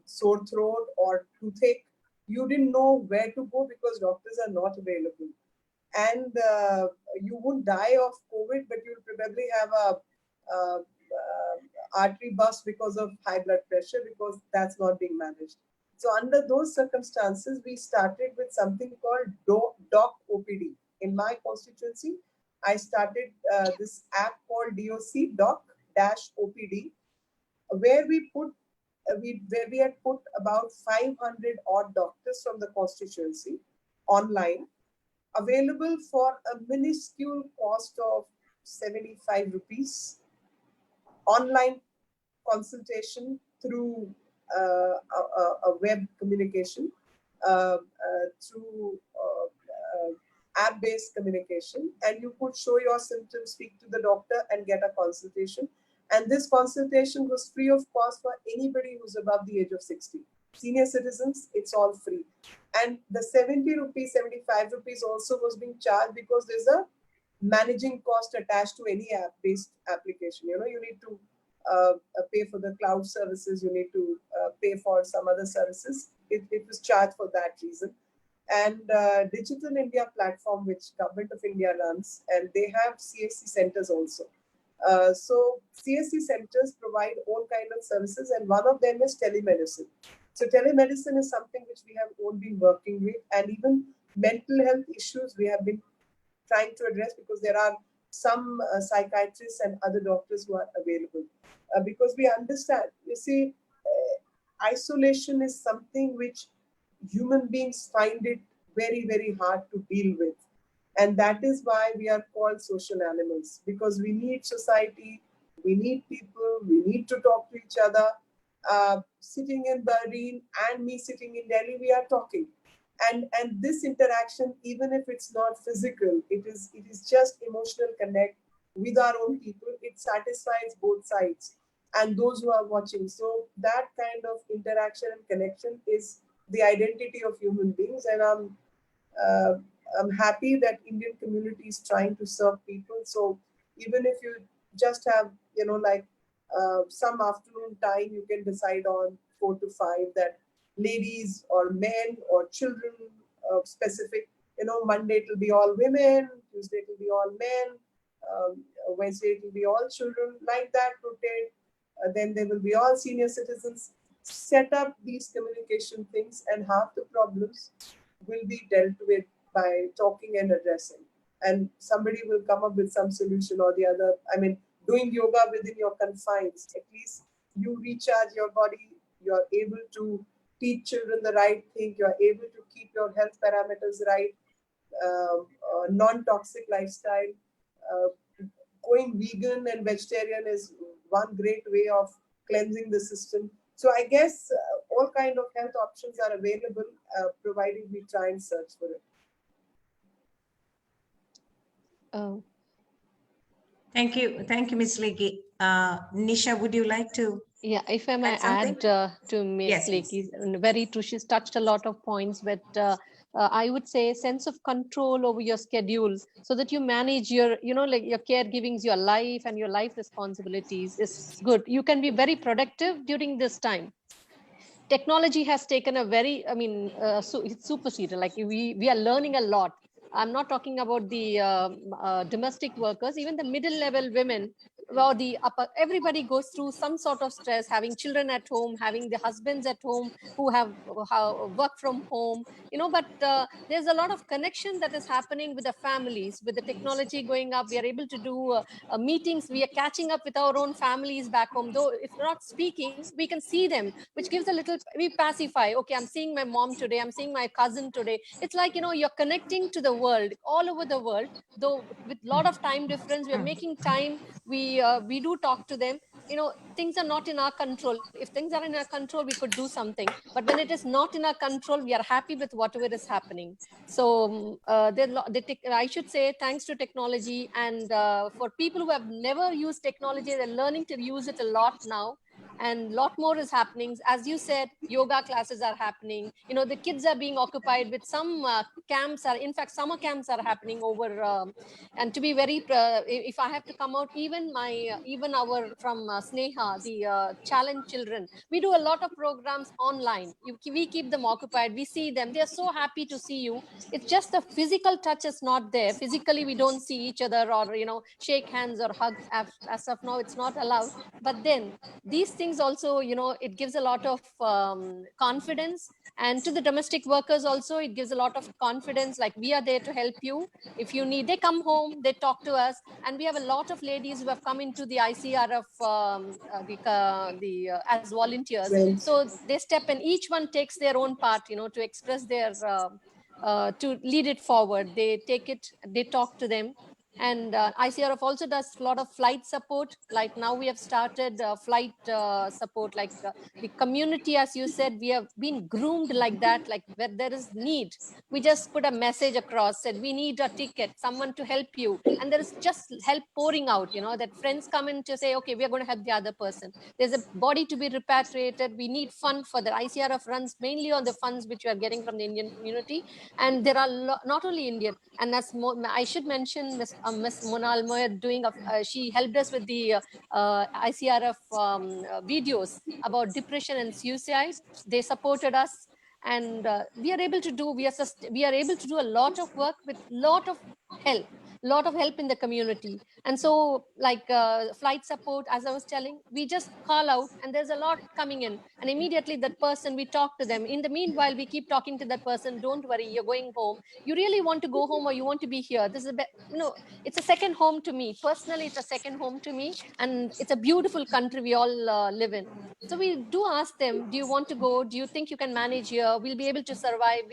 sore throat or toothache, you didn't know where to go because doctors are not available. And you would die of COVID, but you'll probably have a artery bust because of high blood pressure, because that's not being managed. So under those circumstances, we started with something called Doc OPD. In my constituency, I started this app called DOC Doc Dash OPD, where where we had put about 500 odd doctors from the constituency online, available for a minuscule cost of 75 rupees, online consultation through a web communication, through app-based communication, and you could show your symptoms, speak to the doctor, and get a consultation. And this consultation was free of cost for anybody who's above the age of 60. Senior citizens, it's all free. And the 70 rupees, 75 rupees also was being charged because there's a managing cost attached to any app-based application. You know, you need to pay for the cloud services, you need to pay for some other services. It was charged for that reason. And Digital India platform, which Government of India runs, and they have CSC centers also. So CSC centers provide all kinds of services, and one of them is telemedicine. So telemedicine is something which we have all been working with, and even mental health issues we have been trying to address, because there are some psychiatrists and other doctors who are available. Because we understand, you see, isolation is something which human beings find it very, very hard to deal with. And that is why we are called social animals, because we need society, we need people, we need to talk to each other. Sitting in Bahrain and me sitting in Delhi, we are talking. And this interaction, even if it's not physical, it is just emotional connect with our own people. It satisfies both sides and those who are watching. So that kind of interaction and connection is the identity of human beings. And I'm happy that Indian community is trying to serve people. So even if you just have, you know, like some afternoon time, you can decide on 4 to 5 that ladies or men or children specific, you know, Monday it will be all women, Tuesday it will be all men, Wednesday it will be all children, like that, rotate. Then there will be all senior citizens. Set up these communication things, and half the problems will be dealt with by talking and addressing. And somebody will come up with some solution or the other. I mean, doing yoga within your confines, at least you recharge your body, you're able to teach children the right thing, you're able to keep your health parameters right, non-toxic lifestyle. Going vegan and vegetarian is one great way of cleansing the system. So I guess all kind of health options are available, provided we try and search for it. Thank you, Ms. Lekhi. Nisha, would you like to? Yeah, if I may something? add to Ms. Yes, Lekhi, very true. She's touched a lot of points, but I would say sense of control over your schedule so that you manage your, like your caregivings, your life and your life responsibilities is good. You can be very productive during this time. Technology has taken a very, it's superseded. Like we are learning a lot. I'm not talking about the domestic workers, even the middle level women or the upper, everybody goes through some sort of stress, having children at home, having the husbands at home who have work from home, but there's a lot of connection that is happening with the families. With the technology going up, we are able to do meetings. We are catching up with our own families back home, though if not speaking, we can see them, which gives a little, we pacify. Okay, I'm seeing my mom today, I'm seeing my cousin today. It's like, you're connecting to the world, all over the world, though with a lot of time difference. We're making time, we do talk to them. Things are not in our control. If things are in our control, we could do something, but when it is not in our control, we are happy with whatever is happening. So I should say thanks to technology, and for people who have never used technology, they're learning to use it a lot now. And a lot more is happening. As you said, yoga classes are happening. The kids are being occupied with some camps. In fact, summer camps are happening over. And to be very, if I have to come out, even our from Sneha, the challenge children, we do a lot of programs online. We keep them occupied. We see them. They are so happy to see you. It's just the physical touch is not there. Physically, we don't see each other or shake hands or hug. As of now, it's not allowed. But then these things also, it gives a lot of confidence. And to the domestic workers also, it gives a lot of confidence, like we are there to help you. If you need, they come home, they talk to us. And we have a lot of ladies who have come into the ICRF as volunteers. Right. So they step in, each one takes their own part, to express their, to lead it forward. They take it, they talk to them. And ICRF also does a lot of flight support. Like now we have started flight support, like the community, as you said, we have been groomed like that, like where there is need, we just put a message across, said we need a ticket, someone to help you. And there is just help pouring out, that friends come in to say, okay, we are going to help the other person. There's a body to be repatriated. We need fund for that. ICRF runs mainly on the funds which we are getting from the Indian community. And there are not only Indian, and that's more, I should mention Miss Monal Moyer doing, she helped us with the ICRF videos about depression and suicide. They supported us, and we are able to do, we are able to do a lot of work with lot of help in the community. And so like flight support, as I was telling, we just call out and there's a lot coming in, and immediately that person, we talk to them. In the meanwhile, we keep talking to that person, don't worry, you're going home, you really want to go home or you want to be here, this is it's a second home to me personally. It's a second home to me, and it's a beautiful country we all live in. So we do ask them, do you want to go? Do you think you can manage here? We'll be able to survive.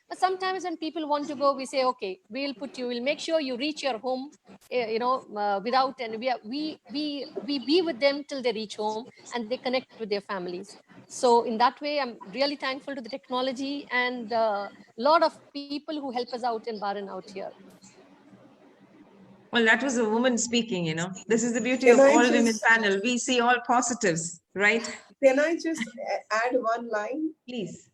But sometimes when people want to go, we say, okay, we'll make sure you reach your home, without, and we be with them till they reach home and they connect with their families. So in that way, I'm really thankful to the technology and a lot of people who help us out in Baran out here. Well, that was a woman speaking, This is the beauty Can of I all just- women panel. We see all positives, right? Can I just add one line? Please.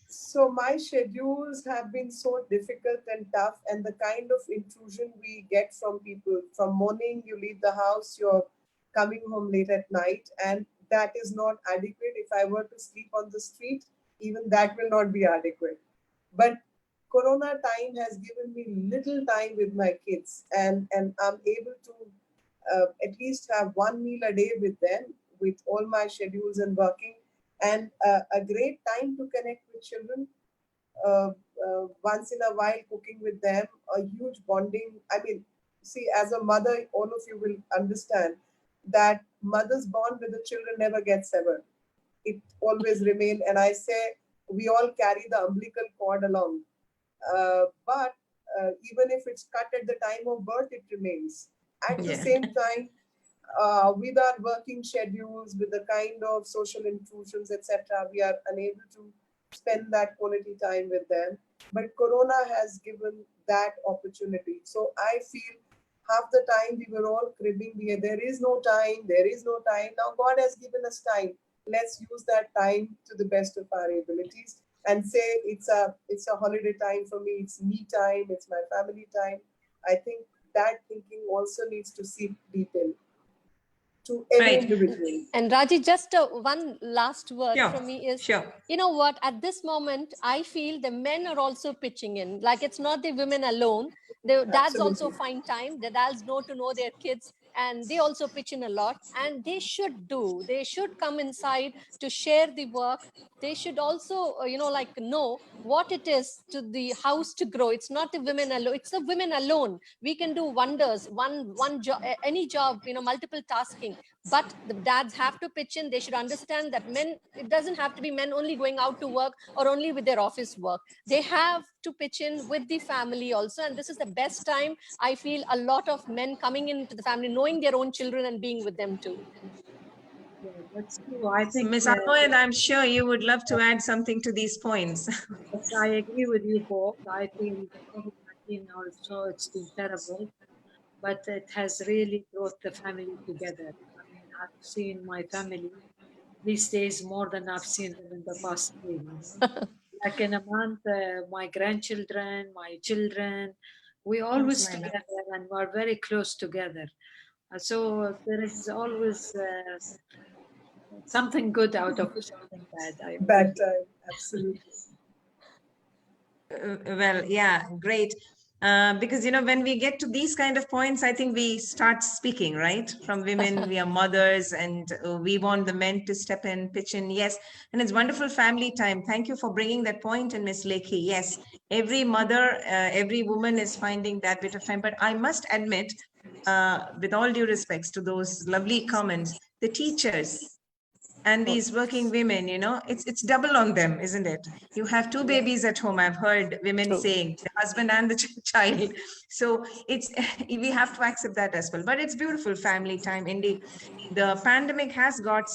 So my schedules have been so difficult and tough, and the kind of intrusion we get from people, from morning you leave the house, you're coming home late at night, and that is not adequate. If I were to sleep on the street, even that will not be adequate. But Corona time has given me little time with my kids, and I'm able to at least have one meal a day with them, with all my schedules and working, and a great time to connect with children. Once in a while, cooking with them, a huge bonding. I mean, see, as a mother, all of you will understand that mother's bond with the children never gets severed. It always remains. And I say we all carry the umbilical cord along. But even if it's cut at the time of birth, it remains. At the same time, with our working schedules, with the kind of social intrusions, etc., we are unable to spend that quality time with them. But Corona has given that opportunity. So I feel half the time we were all cribbing, there is no time, there is no time. Now God has given us time. Let's use that time to the best of our abilities and say it's a holiday time for me, it's me time, it's my family time. I think that thinking also needs to seep deep in to every Right. individual. And Raji, just one last word Sure, from me is, sure. you know what, at this moment, I feel the men are also pitching in. Like, it's not the women alone. The dads also Absolutely. find time. The dads know to know their kids, and they also pitch in a lot. And they should come inside to share the work. They should also, like, know what it is to the house to grow. It's not the women alone. It's the women alone. We can do wonders. One job, any job, multiple tasking. But the dads have to pitch in. They should understand that men, it doesn't have to be men only going out to work or only with their office work. They have to pitch in with the family also. And this is the best time, I feel, a lot of men coming into the family, knowing their own children and being with them too. Yeah, that's true. I think Ms. Almoyed, I'm sure you would love to add something to these points. yes, I agree with you both. I feel the COVID-19 also, it's been terrible, but it has really brought the family together. I mean, I've seen my family these days more than I've seen them in the past year. Like in a month, my grandchildren, my children, we always Laila. together and we're very close together. So there is always something good out of something bad. I Bad time, absolutely. Well, yeah, great. Because, when we get to these kind of points, I think we start speaking, right? From women, we are mothers, and we want the men to step in, pitch in. Yes. And it's wonderful family time. Thank you for bringing that point in, Miss Lekhi. Yes, every mother, every woman is finding that bit of time. But I must admit, with all due respects to those lovely comments, the teachers and these working women, it's double on them, isn't it? You have two babies at home. I've heard women saying, the husband and the child. So we have to accept that as well. But it's beautiful family time indeed. The pandemic has brought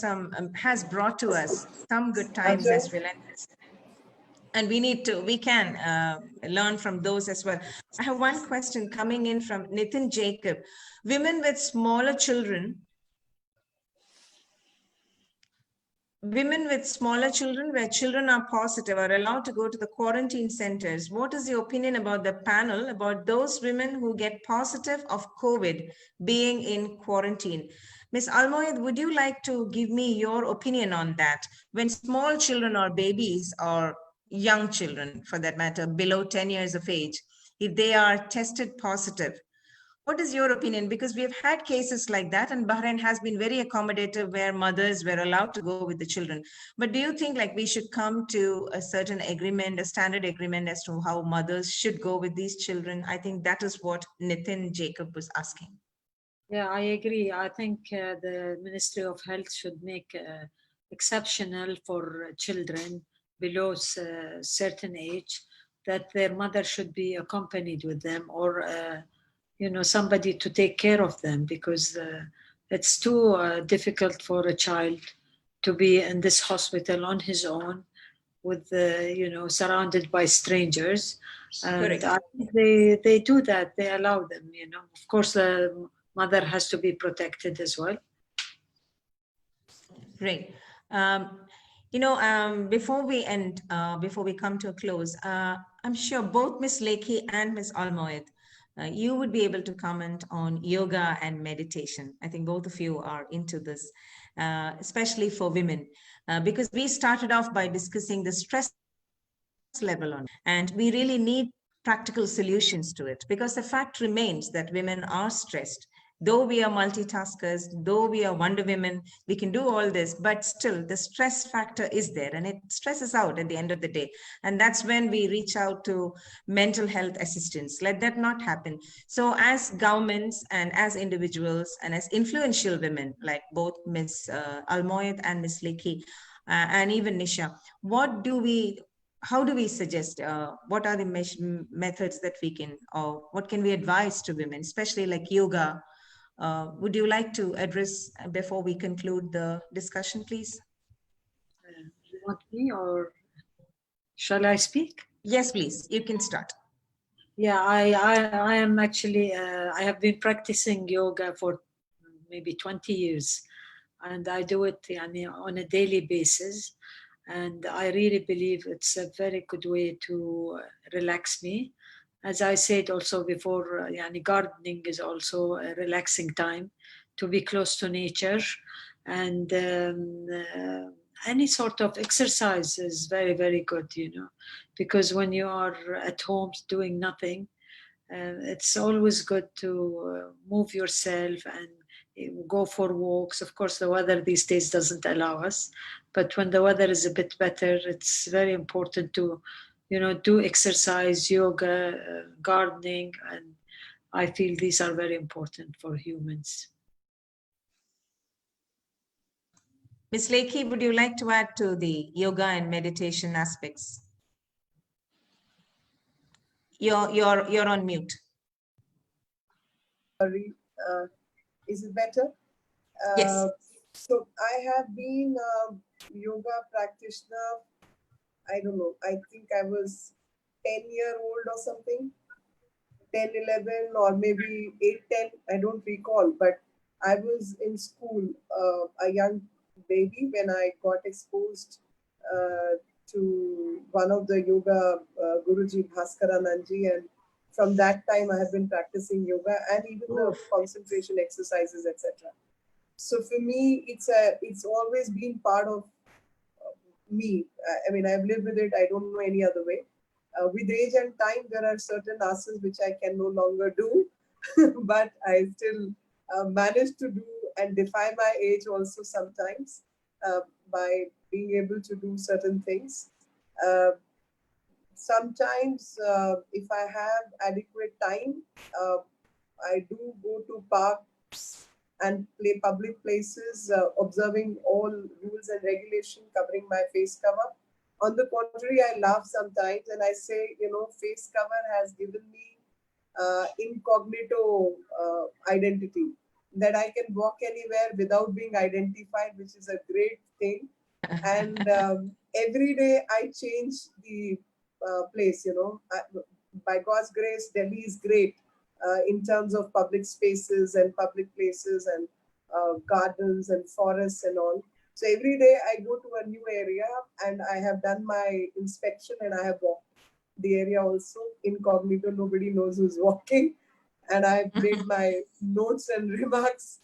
to us some good times as well. And we can learn from those as well. I have one question coming in from Nitin Jacob. Women with smaller children where children are positive are allowed to go to the quarantine centers. What is your opinion about the panel about those women who get positive of COVID being in quarantine? Ms. Almoyed, would you like to give me your opinion on that? When small children or babies or young children, for that matter, below 10 years of age, if they are tested positive, what is your opinion? Because we have had cases like that, and Bahrain has been very accommodative where mothers were allowed to go with the children. But do you think like we should come to a certain agreement, a standard agreement as to how mothers should go with these children? I think that is what Nitin Jacob was asking. Yeah, I agree. I think the Ministry of Health should make exceptional for children below a certain age that their mother should be accompanied with them, or somebody to take care of them, because it's too difficult for a child to be in this hospital on his own with surrounded by strangers. And I think they do that. They allow them. Of course, the mother has to be protected as well. Great. Before we end, before we come to a close, I'm sure both Ms. Lekhi and Ms. Almoyed, you would be able to comment on yoga and meditation. I think both of you are into this, especially for women, because we started off by discussing the stress level on, and we really need practical solutions to it, because the fact remains that women are stressed. Though we are multitaskers, though we are Wonder Women, we can do all this, but still the stress factor is there, and it stresses out at the end of the day. And that's when we reach out to mental health assistance. Let that not happen. So as governments and as individuals and as influential women, like both Ms. Almoyed and Ms. Lekhi, and even Nisha, how do we suggest, what are the methods that we can, or what can we advise to women, especially like yoga, Would you like to address before we conclude the discussion, please? You want me or shall I speak? Yes, please. You can start. Yeah, I am actually, I have been practicing yoga for maybe 20 years, and I do it on a daily basis. And I really believe it's a very good way to relax me. As I said also before, gardening is also a relaxing time to be close to nature. And any sort of exercise is very, very good, because when you are at home doing nothing, it's always good to move yourself and go for walks. Of course, the weather these days doesn't allow us, but when the weather is a bit better, it's very important to, do exercise, yoga, gardening, and I feel these are very important for humans. Ms. Lekhi, would you like to add to the yoga and meditation aspects? You're on mute. Sorry, is it better? Yes. So I have been a yoga practitioner. I don't know. I think I was 10-year-old or something. 10, 11, or maybe 8, 10. I don't recall. But I was in school, a young baby, when I got exposed to one of the yoga Guruji Bhaskaranandji, and from that time I have been practicing yoga and even the concentration exercises, etc. So for me, it's always been part of me. I mean, I've lived with it. I don't know any other way. With age and time, there are certain asanas which I can no longer do, but I still manage to do and defy my age also sometimes by being able to do certain things. Sometimes, if I have adequate time, I do go to parks and play public places, observing all rules and regulation, covering my face cover. On the contrary, I laugh sometimes and I say, face cover has given me incognito identity, that I can walk anywhere without being identified, which is a great thing. And every day I change the place, by God's grace, Delhi is great in terms of public spaces and public places and gardens and forests and all. So every day I go to a new area and I have done my inspection and I have walked the area also incognito. Nobody knows who's walking. And I've made my notes and remarks.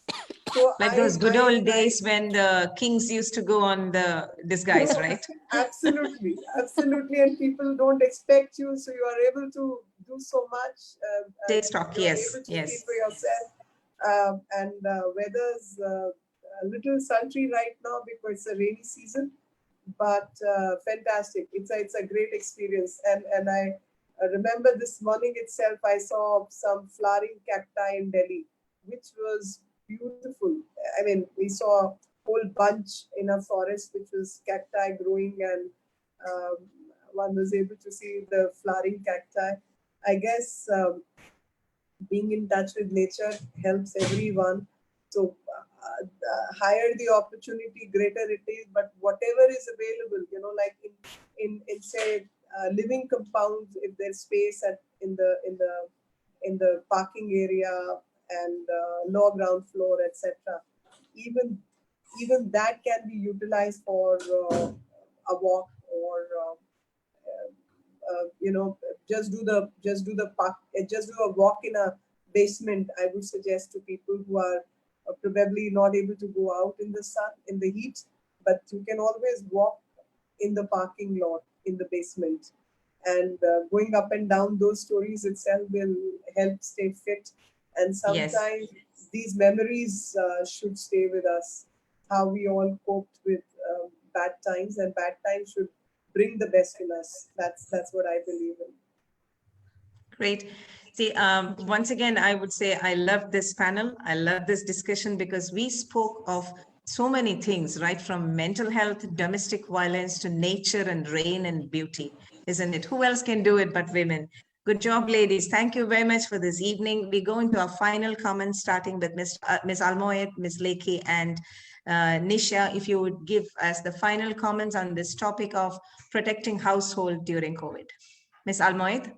So like those good old days when the kings used to go on the disguise, right? Absolutely, absolutely. And people don't expect you, so you are able to do so much. Take stock, yes, able to yes. see for yourself. And weather's a little sultry right now because it's a rainy season, but fantastic. It's a great experience. And I remember this morning itself, I saw some flowering cacti in Delhi, which was beautiful. I mean, we saw a whole bunch in a forest, which was cacti growing, and one was able to see the flowering cacti. I guess being in touch with nature helps everyone. So the higher the opportunity, greater it is. But whatever is available, like in say living compounds, if there's space in the parking area and lower ground floor, etc. Even that can be utilized for a walk, or just do a walk in a basement. I would suggest to people who are probably not able to go out in the sun, in the heat, but you can always walk in the parking lot in the basement. And going up and down those stories itself will help stay fit. And sometimes these memories should stay with us, how we all coped with bad times, and bad times should bring the best in us. That's what I believe in. Great. See, once again, I would say I love this panel. I love this discussion because we spoke of so many things, right? From mental health, domestic violence, to nature and rain and beauty, isn't it? Who else can do it but women? Good job, ladies. Thank you very much for this evening. We go into our final comments, starting with Ms. Almoyed, Ms. Lekhi, and Nisha. If you would give us the final comments on this topic of protecting household during COVID. Ms. Almoyed.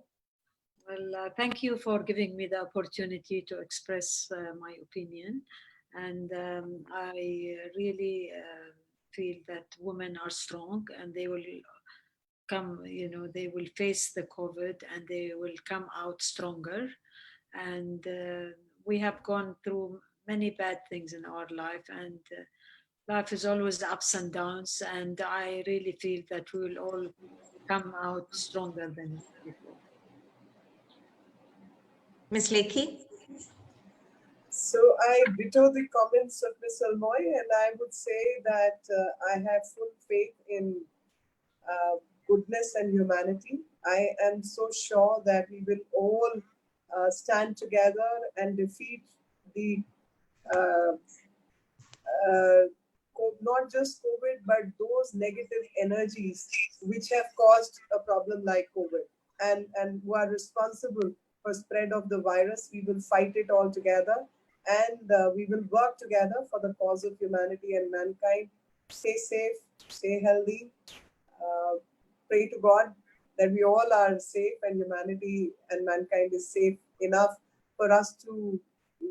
Well, thank you for giving me the opportunity to express my opinion. And I really feel that women are strong and they will come, they will face the COVID and they will come out stronger. And we have gone through many bad things in our life, and life is always ups and downs. And I really feel that we will all come out stronger than before. Ms. Lekhi. So I ditto the comments of Ms. Almoy, and I would say that I have full faith in goodness and humanity. I am so sure that we will all stand together and defeat the not just COVID, but those negative energies which have caused a problem like COVID and who are responsible for spread of the virus. We will fight it all together, and we will work together for the cause of humanity and mankind. Stay safe, stay healthy. Pray to God that we all are safe and humanity and mankind is safe enough for us to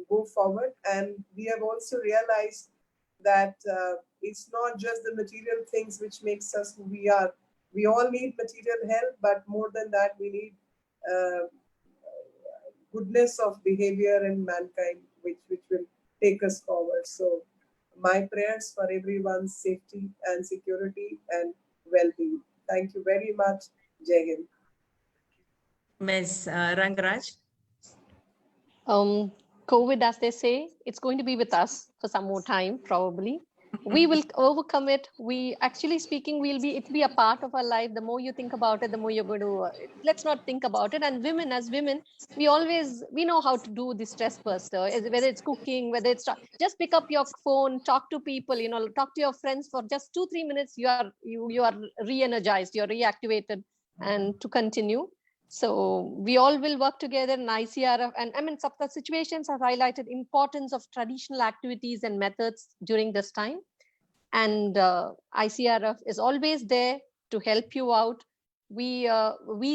go forward. And we have also realized that it's not just the material things which makes us who we are. We all need material help, but more than that, we need goodness of behavior in mankind, which will take us forward. So my prayers for everyone's safety and security and well-being. Thank you very much. Jai Hind. Ms. Rangaraj. COVID, as they say, it's going to be with us for some more time, probably. We will overcome it. We actually speaking, it'll be a part of our life. The more you think about it, the more you're going to, let's not think about it. And women, as women, we know how to do the stress buster, whether it's cooking, whether it's, just pick up your phone, talk to people, talk to your friends for just 2-3 minutes. You are re-energized, you're reactivated, and to continue. So we all will work together in ICRF, and I mean, the situations have highlighted importance of traditional activities and methods during this time. And ICRF is always there to help you out. We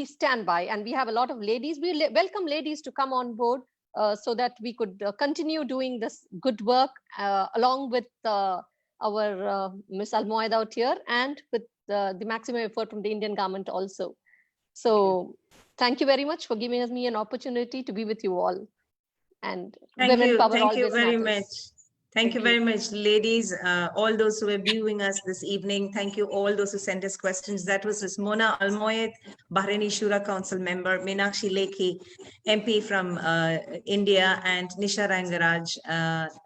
stand by, and we have a lot of ladies. We welcome ladies to come on board so that we could continue doing this good work along with our Ms. Almoyed out here, and with the maximum effort from the Indian government also. So thank you very much for giving me an opportunity to be with you all. And Thank you. power Thank you very matters. much. Thank you very much, ladies. All those who are viewing us this evening. Thank you all those who sent us questions. That was Ms. Mona Almoyed, Bahraini Shura Council member, Meenakshi Lekhi, MP from India, and Nisha Rangaraj,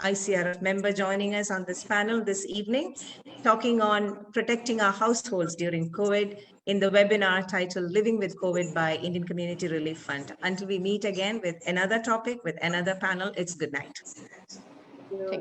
ICRF member, joining us on this panel this evening, talking on protecting our households during COVID in the webinar titled Living with COVID by Indian Community Relief Fund. Until we meet again with another topic, with another panel, it's good night. Thank you.